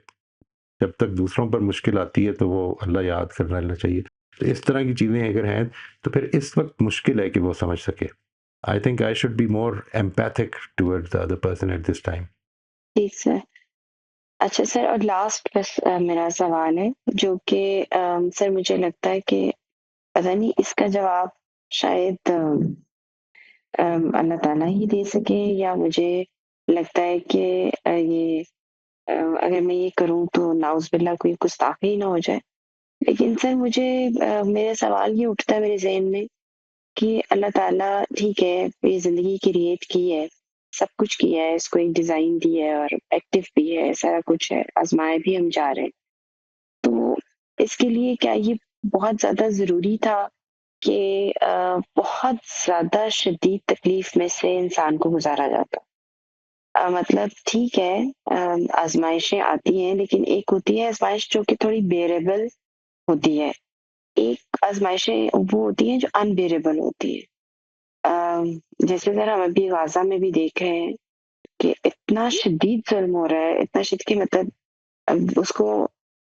जब तक दूसरों पर मुश्किल आती है तो वो अल्लाह याद करना लेना चाहिए, तो इस तरह की चीज़ें अगर हैं तो फिर इस वक्त मुश्किल है कि वो समझ सके. I think I should be more empathic towards the other person at this time. ठीक सर. अच्छा सर, और लास्ट बस मेरा सवाल है जो कि सर मुझे लगता है कि पता नहीं इसका जवाब शायद अल्लाह ताला ही दे सके, या मुझे लगता है कि ये अगर मैं ये करूं तो नाउज़ुबिल्लाह कोई गुस्ताखी ही ना हो जाए. लेकिन सर मुझे मेरा सवाल ये उठता है मेरे ज़हन में कि अल्लाह ताला ठीक है, ये ज़िंदगी क्रिएट की है, सब कुछ किया है, इसको एक डिज़ाइन दी है और एक्टिव भी है, सारा कुछ है, आज़माए भी हम जा रहे हैं. तो इसके लिए क्या ये बहुत ज़्यादा ज़रूरी था कि बहुत ज़्यादा शदीद तकलीफ़ में से इंसान को गुज़ारा जाता? मतलब ठीक है, आज़माइशें आती हैं, लेकिन एक होती है आज़माइश जो कि थोड़ी बेरेबल होती है. एक आज़माइशें वो होती हैं जो अनबेरेबल होती हैं. जैसे सर हम अभी गाज़ा में भी देख रहे हैं कि इतना शदीद ज़ुल्म हो रहा है, इतना शदीद कि मतलब उसको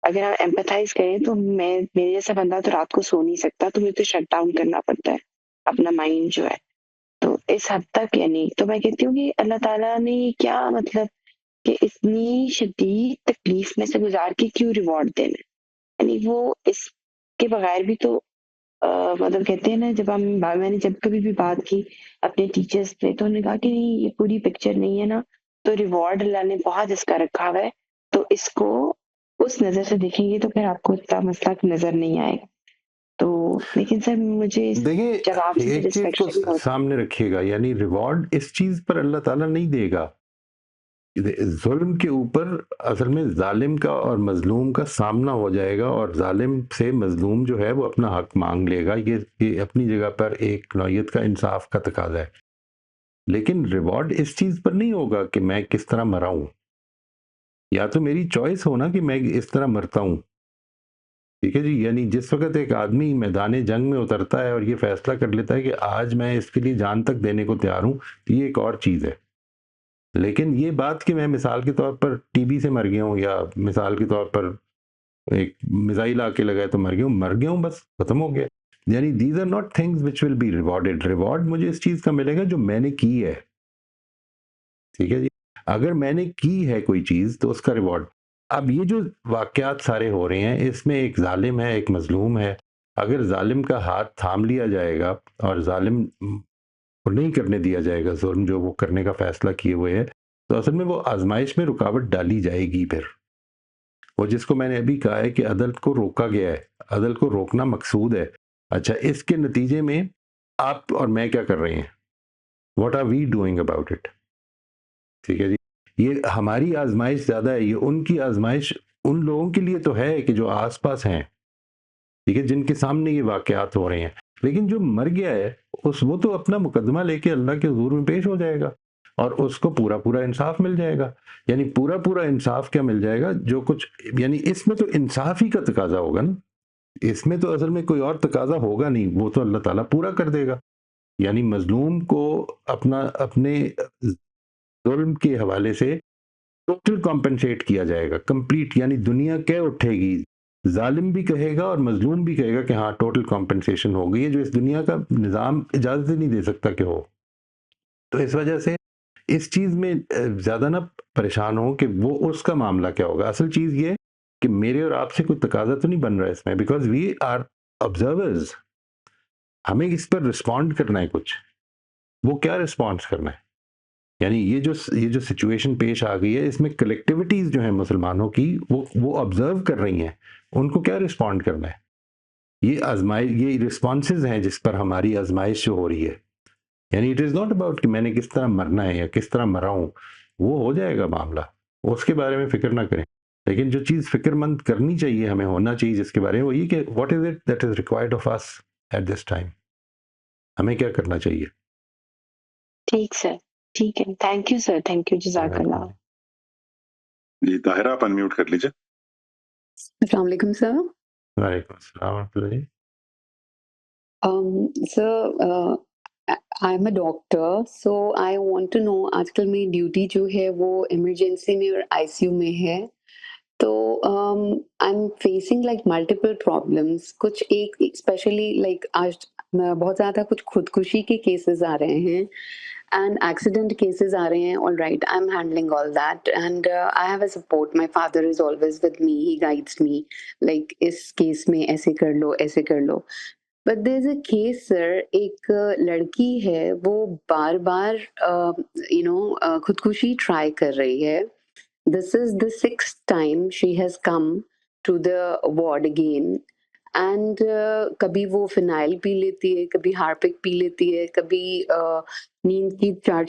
अगर हम एम्पैथाइज़ करें तो मेरे जैसा बंदा तो रात को सो नहीं सकता, तो मुझे तो शट डाउन करना पड़ता है, अपना माइंड जो है. तो इस हद तक यानी तो मैं कहती हूँ कि अल्लाह ताला ने क्या मतलब कि इतनी शदीद तकलीफ में से गुजार के क्यों रिवॉर्ड देना है? यानी वो इसके बगैर भी तो मतलब कहते हैं ना, जब मैंने जब कभी भी बात की अपने टीचर्स से तो उन्होंने कहा कि नहीं ये पूरी पिक्चर नहीं है ना, तो रिवॉर्ड अल्लाह ने बहुत इसका रखा हुआ है, तो इसको उस नज़र से देखेंगे तो फिर आपको इतना मसला नज़र नहीं आएगा. तो लेकिन सर मुझे इस देखिए, जवाब से एक चीज़ को सेटिस्फेक्शन होती सामने रखिएगा, यानी रिवॉर्ड इस चीज़ पर अल्लाह ताला नहीं देगा. जुल्म के ऊपर असल में जालिम का और मजलूम का सामना हो जाएगा, और जालिम से मजलूम जो है वो अपना हक मांग लेगा. ये अपनी जगह पर एक नौयत का इंसाफ का तकाजा है, लेकिन रिवॉर्ड इस चीज़ पर नहीं होगा कि मैं किस तरह मरा हूँ. या तो मेरी चॉइस हो ना कि मैं इस तरह मरता हूँ, ठीक है जी. यानी जिस वक्त एक आदमी मैदान जंग में उतरता है और ये फैसला कर लेता है कि आज मैं इसके लिए जान तक देने को तैयार हूँ, तो ये एक और चीज़ है. लेकिन ये बात कि मैं मिसाल के तौर पर टीबी से मर गया हूँ, या मिसाल के तौर पर एक मिसाइल आके लगा है तो मर गया हूँ, बस खत्म हो गया. यानी these are not things which will be rewarded. Reward मुझे इस चीज़ का मिलेगा जो मैंने की है, ठीक है जी. अगर मैंने की है कोई चीज़ तो उसका रिवॉर्ड. अब ये जो वाक़यात सारे हो रहे हैं, इसमें एक ज़ालिम है, एक मज़लूम है. अगर ज़ालिम का हाथ थाम लिया जाएगा और ज़ालिम को नहीं करने दिया जाएगा जुल्म जो वो करने का फ़ैसला किए हुए है, तो असल में वो आज़माइश में रुकावट डाली जाएगी. फिर वो जिसको मैंने अभी कहा है कि अदल को रोका गया है, अदल को रोकना मकसूद है. अच्छा, इसके नतीजे में आप और मैं क्या कर रहे हैं? What are we doing about it? ठीक है जी. ये हमारी आजमाइश ज़्यादा है, ये उनकी आजमाइश उन लोगों के लिए तो है कि जो आसपास हैं, ठीक है, जिनके सामने ये वाक़यात हो रहे हैं. लेकिन जो मर गया है वो तो अपना मुकदमा लेके अल्लाह के हुज़ूर में पेश हो जाएगा और उसको पूरा पूरा इंसाफ मिल जाएगा. यानी पूरा पूरा इंसाफ क्या मिल जाएगा, जो कुछ, यानी इसमें तो इंसाफ ही का तकाजा होगा ना, इसमें तो असल में कोई और तकाजा होगा नहीं, वो तो अल्लाह ताला पूरा कर देगा. यानी मजलूम को अपने जुल्म के हवाले से टोटल कॉम्पेंसेट किया जाएगा, कंप्लीट. यानी दुनिया कह उठेगी, जालिम भी कहेगा और मजलूम भी कहेगा कि हाँ टोटल कॉम्पेंसेशन हो गई है, जो इस दुनिया का निज़ाम इजाज़त ही नहीं दे सकता कि हो. तो इस वजह से इस चीज़ में ज़्यादा ना परेशान हो कि वो उसका मामला क्या होगा. असल चीज़ ये कि मेरे और आपसे कोई तकाजा तो नहीं बन रहा है इसमें, बिकॉज वी आर ऑब्जर्वर्स. हमें इस पर रिस्पॉन्ड करना है कुछ. वो क्या रिस्पॉन्स करना है? यानी ये जो सिचुएशन पेश आ गई है, इसमें कलेक्टिविटीज़ जो हैं मुसलमानों की, वो ऑब्जर्व कर रही हैं, उनको क्या रिस्पॉन्ड करना है. ये रिस्पॉन्सेज हैं जिस पर हमारी आजमाइश जो हो रही है. यानी इट इज़ नॉट अबाउट कि मैंने किस तरह मरना है या किस तरह मरा हूँ, वो हो जाएगा मामला, उसके बारे में फ़िक्र ना करें. लेकिन जो चीज़ फ़िक्रमंद करनी चाहिए, हमें होना चाहिए जिसके बारे में, वो ये कि what is it that is required of us at this time. हमें क्या करना चाहिए. ठीक सर, ठीक है. Thank you sir, thank you, जज़ाकल्लाह. जी ताहिरा, आप अनम्यूट कर लीजिए. अस्सलाम वालेकुम सर. वालेकुम अस्सलाम व रहमतुल्लाह जी. Sir I am a doctor, so I want to know आजकल मेरी ड्यूटी जो है वो इमरजेंसी में और आईसीयू में है। तो I am facing like multiple problems. कुछ एक स्पेशली लाइक आज बहुत ज़्यादा कुछ खुदकुशी के केसेस आ रहे हैं एंड एक्सीडेंट केसेस आ रहे हैं। All right, I am handling all that and I have a support. My father is always with me, he guides me like इस केस में ऐसे कर लो, ऐसे कर लो। But there is a case sir, एक लड़की है वो बार बार खुदकुशी ट्राई कर रही है। This is the 6th time she has come to the ward again and कभी वो फिनाइल पी लेती है, कभी हार्पिक पी लेती है, कभी नींद की 4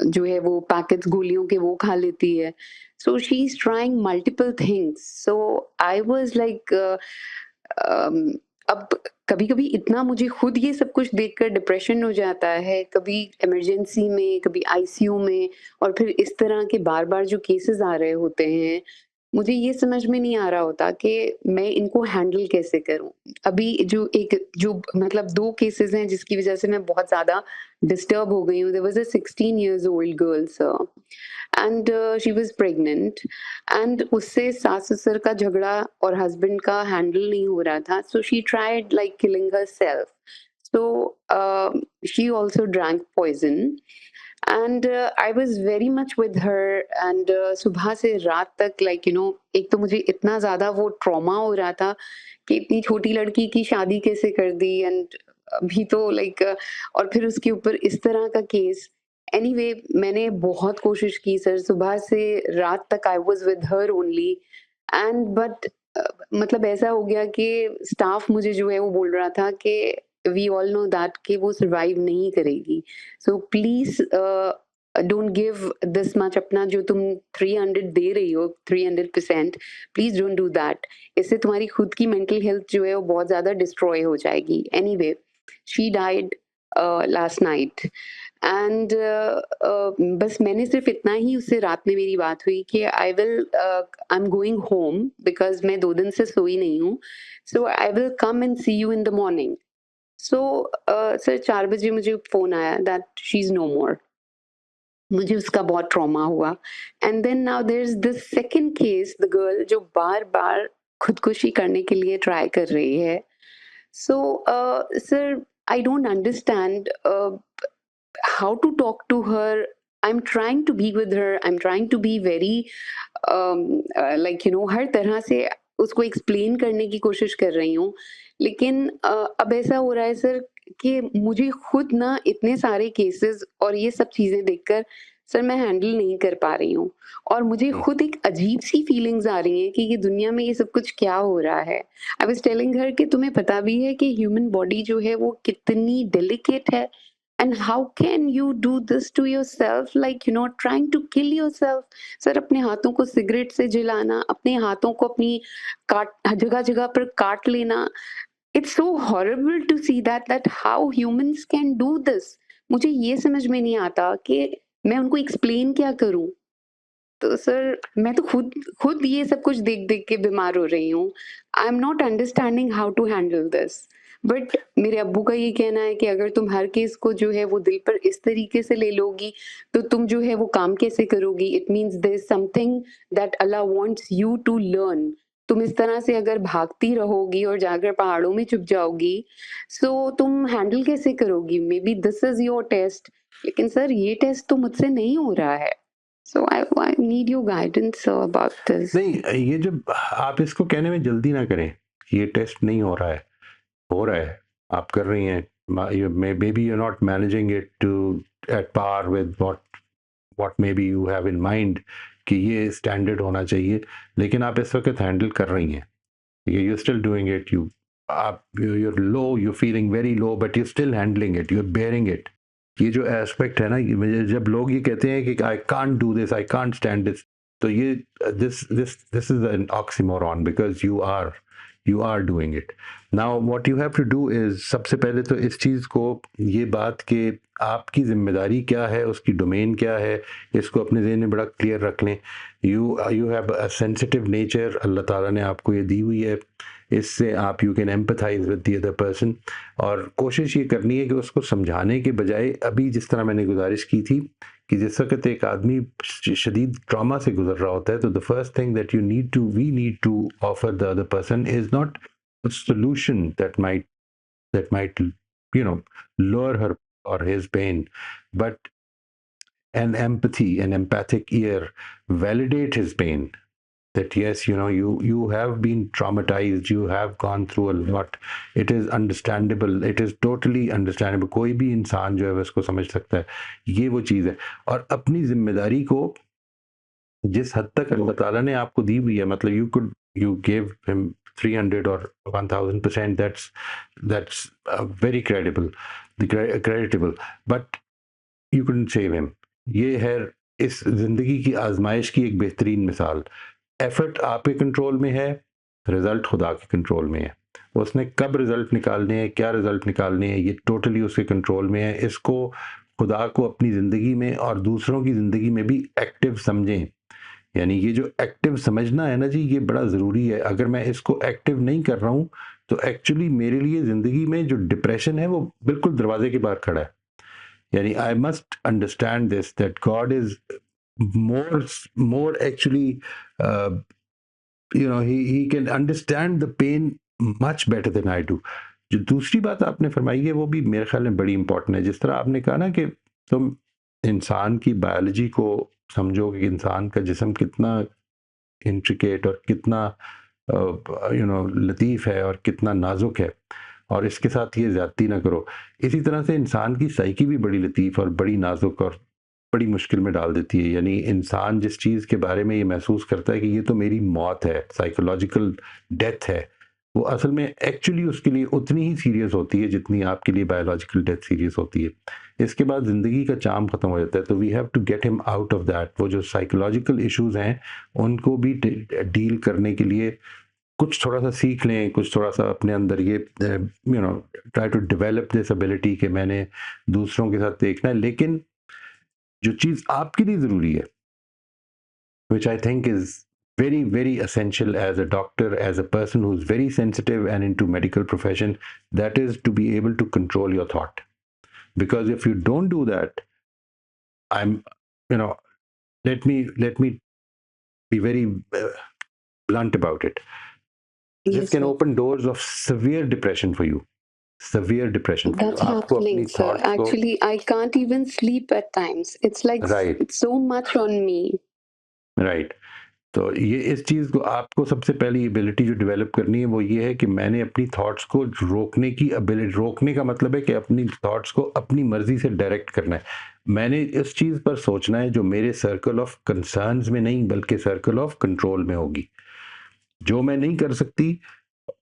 जो है वो पैकेट्स गोलियों के वो खा लेती है। So she is trying multiple things. So I was like अब कभी-कभी इतना मुझे खुद ये सब कुछ देखकर डिप्रेशन हो जाता है, कभी इमरजेंसी में, कभी आईसीयू में, और फिर इस तरह के बार-बार जो केसेस आ रहे होते हैं, मुझे ये समझ में नहीं आ रहा होता कि मैं इनको हैंडल कैसे करूँ? अभी जो मतलब 2 केसेस हैं जिसकी वज़ह से मैं बहुत ज़्यादा डिस्टर्ब हो गई हूँ। There was a 16 years old girl sir and she was pregnant and उससे सास-ससुर का झगड़ा और हस्बैंड का हैंडल नहीं हो रहा था। So she tried like killing herself. So she also drank poison and I was very much with her and सुबह से रात तक लाइक एक तो मुझे इतना ज़्यादा वो ट्रॉमा हो रहा था कि इतनी छोटी लड़की की शादी कैसे कर दी एंड अभी तो लाइक और फिर उसके ऊपर इस तरह का केस। एनीवे मैंने बहुत कोशिश की सर, सुबह से रात तक I was with her only and but मतलब ऐसा हो गया कि स्टाफ मुझे जो है वो बोल रहा था कि वी ऑल नो दैट कि वो सर्वाइव नहीं करेगी। So please don't give this much, अपना जो तुम 300 दे रही हो 300%, प्लीज डोंट डू दैट। इससे तुम्हारी खुद की मेंटल हेल्थ जो है वो बहुत ज्यादा डिस्ट्रॉय हो जाएगी। Anyway she died last night and बस मैंने सिर्फ इतना ही उससे रात में मेरी बात हुई कि I am going home because मैं 2 दिन से सोई नहीं हूँ। So I will come and see you in the morning. So sir 4 बजे मुझे फ़ोन आया that she is no more. मुझे उसका बहुत ट्रॉमा हुआ and then now there is this second case, the girl जो बार-बार खुदकुशी करने के लिए ट्राई कर रही है। So sir I don't understand how to talk to her. I'm trying to be with her, I'm trying to be very हर तरह से उसको एक्सप्लेन करने की कोशिश कर रही हूँ। लेकिन अब ऐसा हो रहा है सर कि मुझे खुद ना इतने सारे केसेस और ये सब चीज़ें देखकर सर मैं हैंडल नहीं कर पा रही हूँ और मुझे खुद एक अजीब-सी फीलिंग्स आ रही हैं कि ये दुनिया में ये सब कुछ क्या हो रहा है। आई वाज़ टेलिंग हर कि तुम्हें पता भी है कि ह्यूमन बॉडी जो है वो कितनी डेलिकेट है and how can you do this to yourself, trying to kill yourself. Sir अपने हाथों को सिगरेट से जलाना, अपने हाथों को अपनी काट जगह-जगह पर काट लेना, it's so horrible to see that how humans can do this. मुझे ये समझ में नहीं आता कि मैं उनको एक्सप्लेन क्या करूँ? तो सर मैं तो खुद ये सब कुछ देख-देख के बीमार हो रही हूँ। I am not understanding how to handle this. But मेरे अब्बू का ये कहना है कि अगर तुम हर केस को जो है वो दिल पर इस तरीके से ले लोगी, तो तुम जो है वो काम कैसे करोगी? It means there is something that Allah wants you to learn. तुम इस तरह से अगर भागती रहोगी और जाकर पहाड़ों में छुप जाओगी, सो तुम हैंडल कैसे करोगी? May be this is your test. लेकिन सर ये टेस्ट तो मुझसे नहीं हो रहा है। So I need your guidance about this. नहीं, ये जब आप इसको कहने में जल्दी ना करें, ये टेस्ट नहीं हो रहा है, आप कर रही हैं, maybe you're not managing it to at par with what maybe you have in mind कि ये स्टैंडर्ड होना चाहिए, लेकिन आप इस वक्त हैंडल कर रही हैं, you're still doing it, you're low, you're feeling very low, but you're still handling it, you're bearing it. ये जो एस्पेक्ट है ना, जब लोग ये कहते हैं कि I can't do this, I can't stand this, तो ये this is an oxymoron, because you are doing it. Now what you have to do is, सबसे पहले तो इस चीज़ को, ये बात कि आपकी ज़िम्मेदारी क्या है, उसकी डोमेन क्या है, इसको अपने ज़हन में बड़ा क्लियर रख लें. you have a sensitive nature, अल्लाह ताला ने आपको ये दी हुई है, इससे आप you can empathise with the other person. और कोशिश ये करनी है कि उसको समझाने के बजाय, अभी जिस तरह मैंने गुजारिश की थी कि जिस वक्त एक आदमी शदीद ट्रॉमा से गुजर रहा होता है, तो the first thing that we need to offer the other person is not a solution that might lower her or his pain, but an empathic ear, validate his pain, that yes, you have been traumatized, you have gone through a lot, it is understandable, it is totally understandable. कोई भी इंसान जो है उसको समझ सकता है. ये वो चीज़ है. और अपनी जिम्मेदारी को जिस हद तक अल्लाह ताला ने आपको दी हुई है, मतलब you gave him 300 or 1000%, that's very creditable, but you couldn't save him. ये है इस जिंदगी की आजमाइश की एक बेहतरीन मिसाल. एफर्ट आपके कंट्रोल में है, रिजल्ट खुदा के कंट्रोल में है. उसने कब रिजल्ट निकालने हैं, क्या रिजल्ट निकालने हैं, ये टोटली उसके कंट्रोल में है. इसको, खुदा को अपनी ज़िंदगी में और दूसरों की ज़िंदगी में भी एक्टिव समझें. यानी ये जो एक्टिव समझना है ना जी, ये बड़ा ज़रूरी है. अगर मैं इसको एक्टिव नहीं कर रहा हूँ तो एक्चुअली मेरे लिए ज़िंदगी में जो डिप्रेशन है वो बिल्कुल दरवाजे के बाहर खड़ा है. यानी I must understand this, that God is more actually, he can understand the pain much better than I do. जो दूसरी बात आपने फरमाई है वो भी मेरे ख्याल में बड़ी इंपॉर्टेंट है. जिस तरह आपने कहा ना कि तुम इंसान की बायोलॉजी को समझो कि इंसान का जिस्म कितना इंट्रिकेट और कितना लतीफ़ है और कितना नाजुक है, और इसके साथ ये ज़्यादती ना करो. इसी तरह से इंसान की साइकी भी बड़ी लतीफ़ और बड़ी नाजुक और बड़ी मुश्किल में डाल देती है. यानी इंसान जिस चीज़ के बारे में ये महसूस करता है कि ये तो मेरी मौत है, साइकोलॉजिकल डेथ है, वो असल में एक्चुअली उसके लिए उतनी ही सीरियस होती है जितनी आपके लिए बायोलॉजिकल डेथ सीरियस होती है. इसके बाद ज़िंदगी का चार्म ख़त्म हो जाता है. तो we have to get him out of that. वो जो साइकोलॉजिकल इश्यूज़ हैं उनको भी डील करने के लिए कुछ थोड़ा सा सीख लें, कुछ थोड़ा सा अपने अंदर ये try to develop this ability कि मैंने दूसरों के साथ देखना है. लेकिन जो चीज़ आपके लिए ज़रूरी है, which I think is very, very essential as a doctor, as a person who's very sensitive and into medical profession, that is to be able to control your thought. Because if you don't do that, let me be very blunt about it. This Yes, can sir. open doors of severe depression for you. Severe depression for you. That's आपको अपनी happening, sir. thoughts को, Actually, I can't even sleep at times. It's like right, it's so much on me. right. तो ये इस चीज़ को आपको सबसे पहली एबिलिटी जो डेवलप करनी है वो ये है कि मैंने अपनी थॉट्स को रोकने की एबिलिटी. रोकने का मतलब है कि अपनी थॉट्स को अपनी मर्जी से डायरेक्ट करना है. मैंने इस चीज़ पर सोचना है जो मेरे सर्कल ऑफ कंसर्न्स में नहीं बल्कि सर्कल ऑफ कंट्रोल में होगी. जो मैं नहीं कर सकती,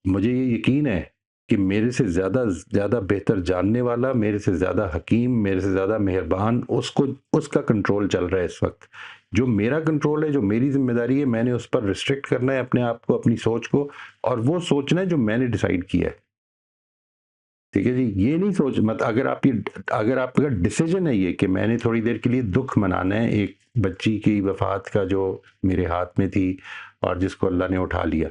मुझे ये यकीन है कि मेरे से ज़्यादा बेहतर जानने वाला, मेरे से ज़्यादा हकीम, मेरे से ज़्यादा मेहरबान, उसका कंट्रोल चल रहा है इस वक्त. जो मेरा कंट्रोल है, जो मेरी जिम्मेदारी है, मैंने उस पर रिस्ट्रिक्ट करना है अपने आप को, अपनी सोच को, और वो सोचना है जो मैंने डिसाइड किया है. ठीक है जी. ये नहीं सोच मत, अगर आपका डिसीजन है ये कि मैंने थोड़ी देर के लिए दुख मनाना है एक बच्ची की वफात का जो मेरे हाथ में थी और जिसको अल्लाह ने उठा लिया,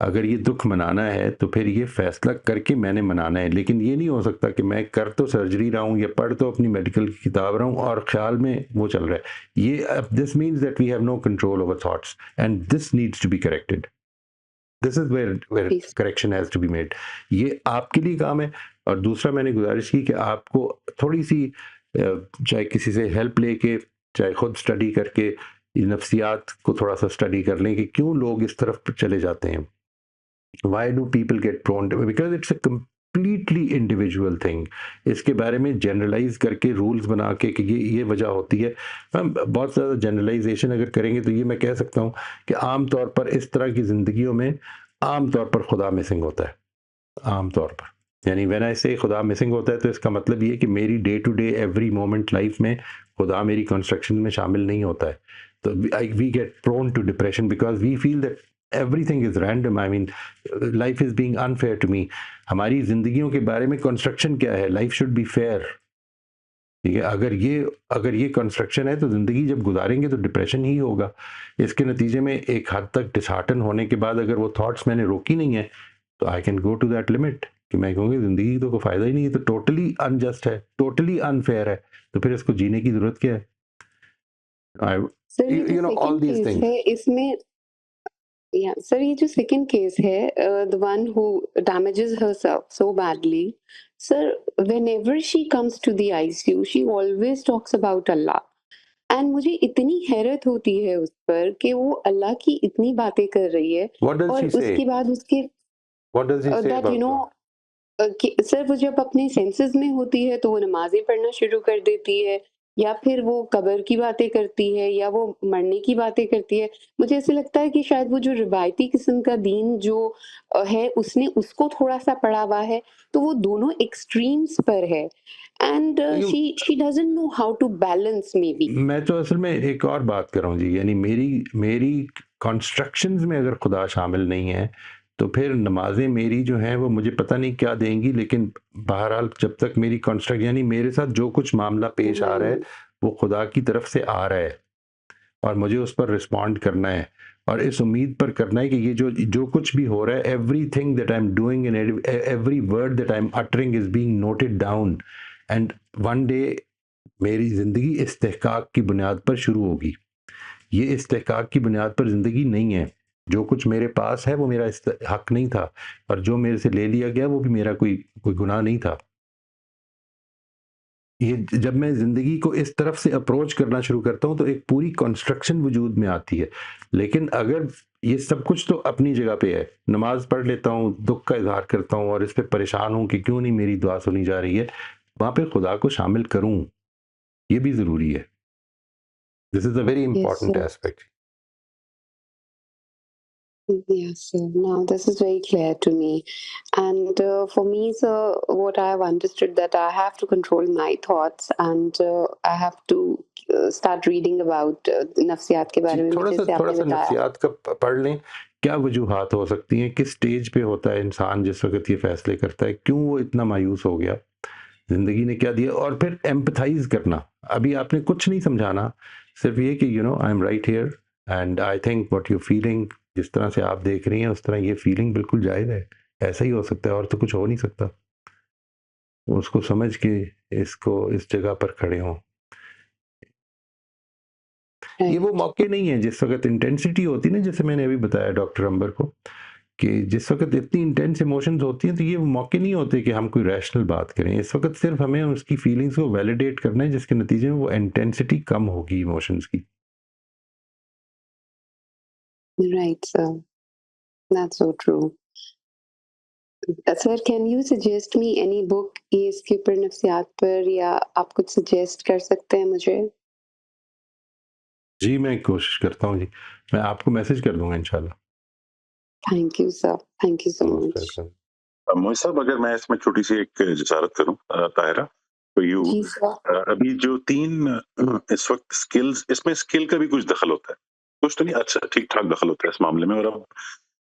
अगर ये दुख मनाना है तो फिर ये फैसला करके मैंने मनाना है. लेकिन ये नहीं हो सकता कि मैं कर तो सर्जरी रहा हूँ या पढ़ तो अपनी मेडिकल की किताब रहा हूँ और ख्याल में वो चल रहा है. ये this means that we have no control over thoughts and this needs to be corrected. This is where Please. Correction has to be made. ये आपके लिए काम है. और दूसरा मैंने गुजारिश की कि आपको थोड़ी सी चाहे किसी से हेल्प लेके, चाहे खुद स्टडी करके, नफ्सियात को थोड़ा सा स्टडी कर लें कि क्यों लोग इस तरफ चले जाते हैं. Why do people get prone to? Because it's a completely individual thing. इसके बारे में जनरलाइज करके रूल्स बना के कि ये वजह होती है. हम बहुत ज़्यादा जनरलाइजेशन अगर करेंगे तो ये मैं कह सकता हूँ कि आम तौर पर इस तरह की ज़िंदगियों में आम तौर पर खुदा मिसिंग होता है. आम तौर पर, यानी व्हेन आई से खुदा मिसिंग होता है तो इसका मतलब ये कि मेरी day to day every moment life में खुदा मेरी कंस्ट्रक्शन में शामिल नहीं होता है. तो we get prone to depression because we feel that everything is random. I mean, life is being unfair to me. हमारी जिंदगियों के बारे में कंस्ट्रक्शन क्या है? Life should be fair. ठीक है, अगर ये कंस्ट्रक्शन है तो ज़िंदगी जब गुजारेंगे तो डिप्रेशन ही होगा। इसके नतीजे में एक हद तक डिसहार्टन होने के बाद अगर वो थॉट्स मैंने रोकी नहीं है तो I can go to that limit कि मैं कहूँगी ज़िंदगी तो कोई फ़ायदा ही नहीं है, तो टोटली अनजस्ट है, टोटली अनफेयर है, तो फिर इसको जीने की ज़रूरत क्या है? सर, ये You जो know, all second these case things. है इसमें सर, ये जो सेकंड केस है, the one who damages herself so badly, sir, whenever she comes to the ICU she always talks about Allah, and मुझे इतनी हैरत होती है उस पर कि वो अल्लाह की इतनी बातें कर रही है What does और she say? उसके बाद उसके What does he say that about God? Sir, वो जब अपने सेंसेस में होती है तो वो नमाजें पढ़ना शुरू कर देती है, या फिर वो कब्र की बातें करती है, या वो मरने की बातें करती है। मुझे ऐसे लगता है कि शायद वो जो रिवायती किस्म का दीन जो है उसने उसको थोड़ा-सा पढ़ा हुआ है, तो वो दोनों एक्सट्रीम्स पर है, एंड लेकिन she doesn't know how to balance may be. मैं तो असल में एक और बात कर रहा हूँ जी, यानी मेरी कंस्ट्रक्शंस में अगर खुदा शामिल नहीं है तो फिर नमाजें मेरी जो हैं वो मुझे पता नहीं क्या देंगी, लेकिन बहरहाल जब तक मेरी कंस्ट्रक्ट यानी मेरे साथ जो कुछ मामला पेश आ रहा है वो खुदा की तरफ से आ रहा है और मुझे उस पर रिस्पॉन्ड करना है और इस उम्मीद पर करना है कि ये जो कुछ भी हो रहा है, everything that I am doing and every word that I am uttering is being noted down, and one day मेरी ज़िंदगी इस्तेहकाक की बुनियाद पर शुरू होगी। ये इस्तेहकाक की बुनियाद पर ज़िंदगी नहीं है। जो कुछ मेरे पास है वो मेरा हक नहीं था और जो मेरे से ले लिया गया वो भी मेरा कोई गुनाह नहीं था। ये जब मैं ज़िंदगी को इस तरफ से अप्रोच करना शुरू करता हूँ तो एक पूरी कंस्ट्रक्शन वजूद में आती है। लेकिन अगर ये सब कुछ तो अपनी जगह पे है, नमाज पढ़ लेता हूँ, दुख का इजहार करता हूँ और इस पे परेशान हूँ कि क्यों नहीं मेरी दुआ सुनी जा रही है, वहाँ पे खुदा को शामिल करूँ, ये भी ज़रूरी है। This is a very important aspect. Yes, sir. Now this is very clear to me. And for me, sir, what I have understood that I have to control my thoughts, and I have to start reading about नफ्सियात के बारे में, थोड़ा जैसे सा आपने बताया। नफ्सियात का पढ़ लें, क्या वजूहात हो सकती हैं, किस स्टेज पे होता है इंसान जिस वक्त ये फैसले करता है, क्यों वो इतना मायूस हो गया, जिंदगी ने क्या दिया, और फिर एम्पथाइज करना। अभी आपने कुछ नहीं समझाना, सिर्फ ये कि I M right here and I think what you feeling, जिस तरह से आप देख रही हैं उस तरह ये फीलिंग बिल्कुल जायज़ है, ऐसा ही हो सकता है और तो कुछ हो नहीं सकता। उसको समझ के इसको इस जगह पर खड़े हों। ये वो मौके नहीं है जिस वक्त इंटेंसिटी होती है ना, जैसे मैंने अभी बताया डॉक्टर अंबर को कि जिस वक्त इतनी इंटेंस इमोशंस होती हैं तो ये मौके नहीं होते कि हम कोई रैशनल बात करें। इस वक्त सिर्फ हमें उसकी फीलिंग्स को वैलिडेट करना है, जिसके नतीजे में वो इंटेंसिटी कम होगी इमोशंस की। Right, sir. That's so true. Sir, can you suggest me any book इसके ऊपर, नफ्सियात पर, या आप कुछ सजेस्ट कर सकते हैं मुझे? जी मैं कोशिश करता हूँ जी, मैं आपको मैसेज कर दूंगा इंशाल्लाह। Thank you sir, thank you so much. Mohit साहब, अगर मैं इसमें छोटी सी एक जिसारत करूं ताहिरा, तो जी सर। अभी जो 3 इस वक्त स्किल्स, इसमें स्किल का भी कुछ दखल होता है, कुछ तो नहीं, अच्छा ठीक ठाक दखल होता है इस मामले में। और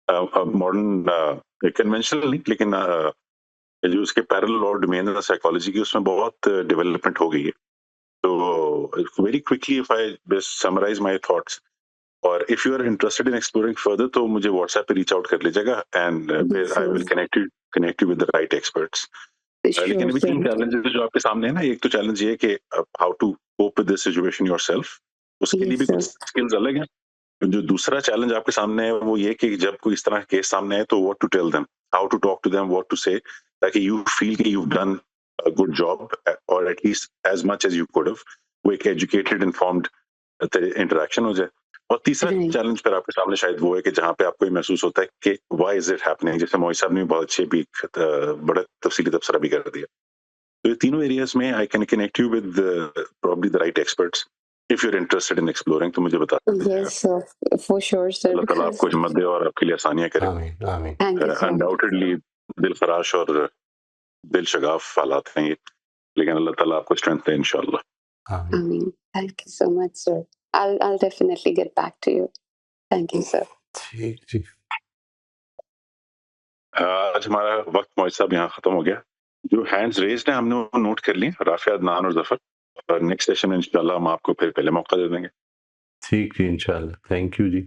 अब मॉडर्न कन्वेंशनल नहीं, लेकिन जो उसके पैरेलल और डोमेन है साइकोलॉजी की, उसमें बहुत डेवलपमेंट हो गई है। तो very quickly if I just summarize my thoughts, और if you are interested in exploring further तो मुझे व्हाट्सएप पे रीच आउट कर लीजिएगा एंड फिर I will connect you with the right experts. लेकिन अभी 3 चैलेंजेस जो आपके सामने है ना, एक तो चैलेंज ये है कि how to cope with this situation yourself, उसके लिए भी कुछ स्किल्स अलग हैं। जो दूसरा चैलेंज आपके सामने है वो ये कि जब कोई इस तरह केस सामने आए तो what to tell them, how to talk to them, what to say, ताकि यू फील कि you done a good job और at least as much as you could have, वो एक एजुकेटेड इन्फॉर्म्ड इंटरेक्शन हो जाए। और तीसरा चैलेंज फिर आपके सामने शायद वो है कि जहाँ पे आपको ये महसूस होता है कि व्हाई इज इट हैपनिंग, जैसे मोहित साहब ने बहुत अच्छे भी बड़े तफसीली तबसरा भी कर दिया। तो ये तीनों एरियाज में I can connect you with probably the right experts if you are interested in exploring, तो मुझे बता दीजिए। Yes sir, for sure sir. अल्लाह ताला आपको हिम्मत दे और आपके लिए आसानियां करे। आमीन आमीन। Thank you sir. अनडाउटेडली दिल खराश और दिल शगाफ हालात हैं ये, लेकिन अल्लाह ताला आपको स्ट्रेंथ दे इंशाल्लाह। आमीन। Thank you so much sir. I'll definitely get back to you. Thank you sir. ٹھیک جی. آج ہمارا وقت موئز صاحب یہاں ختم ہو گیا. جو ہینڈز ریزڈ ہیں ہم نے وہ نوٹ کر لیے، رافع، عدنان اور ظفر. نیکسٹ سیشن میں انشاءاللہ ہم آپ کو پھر پہلے موقع دے دیں گے. ٹھیک جی، انشاءاللہ. Thank you G.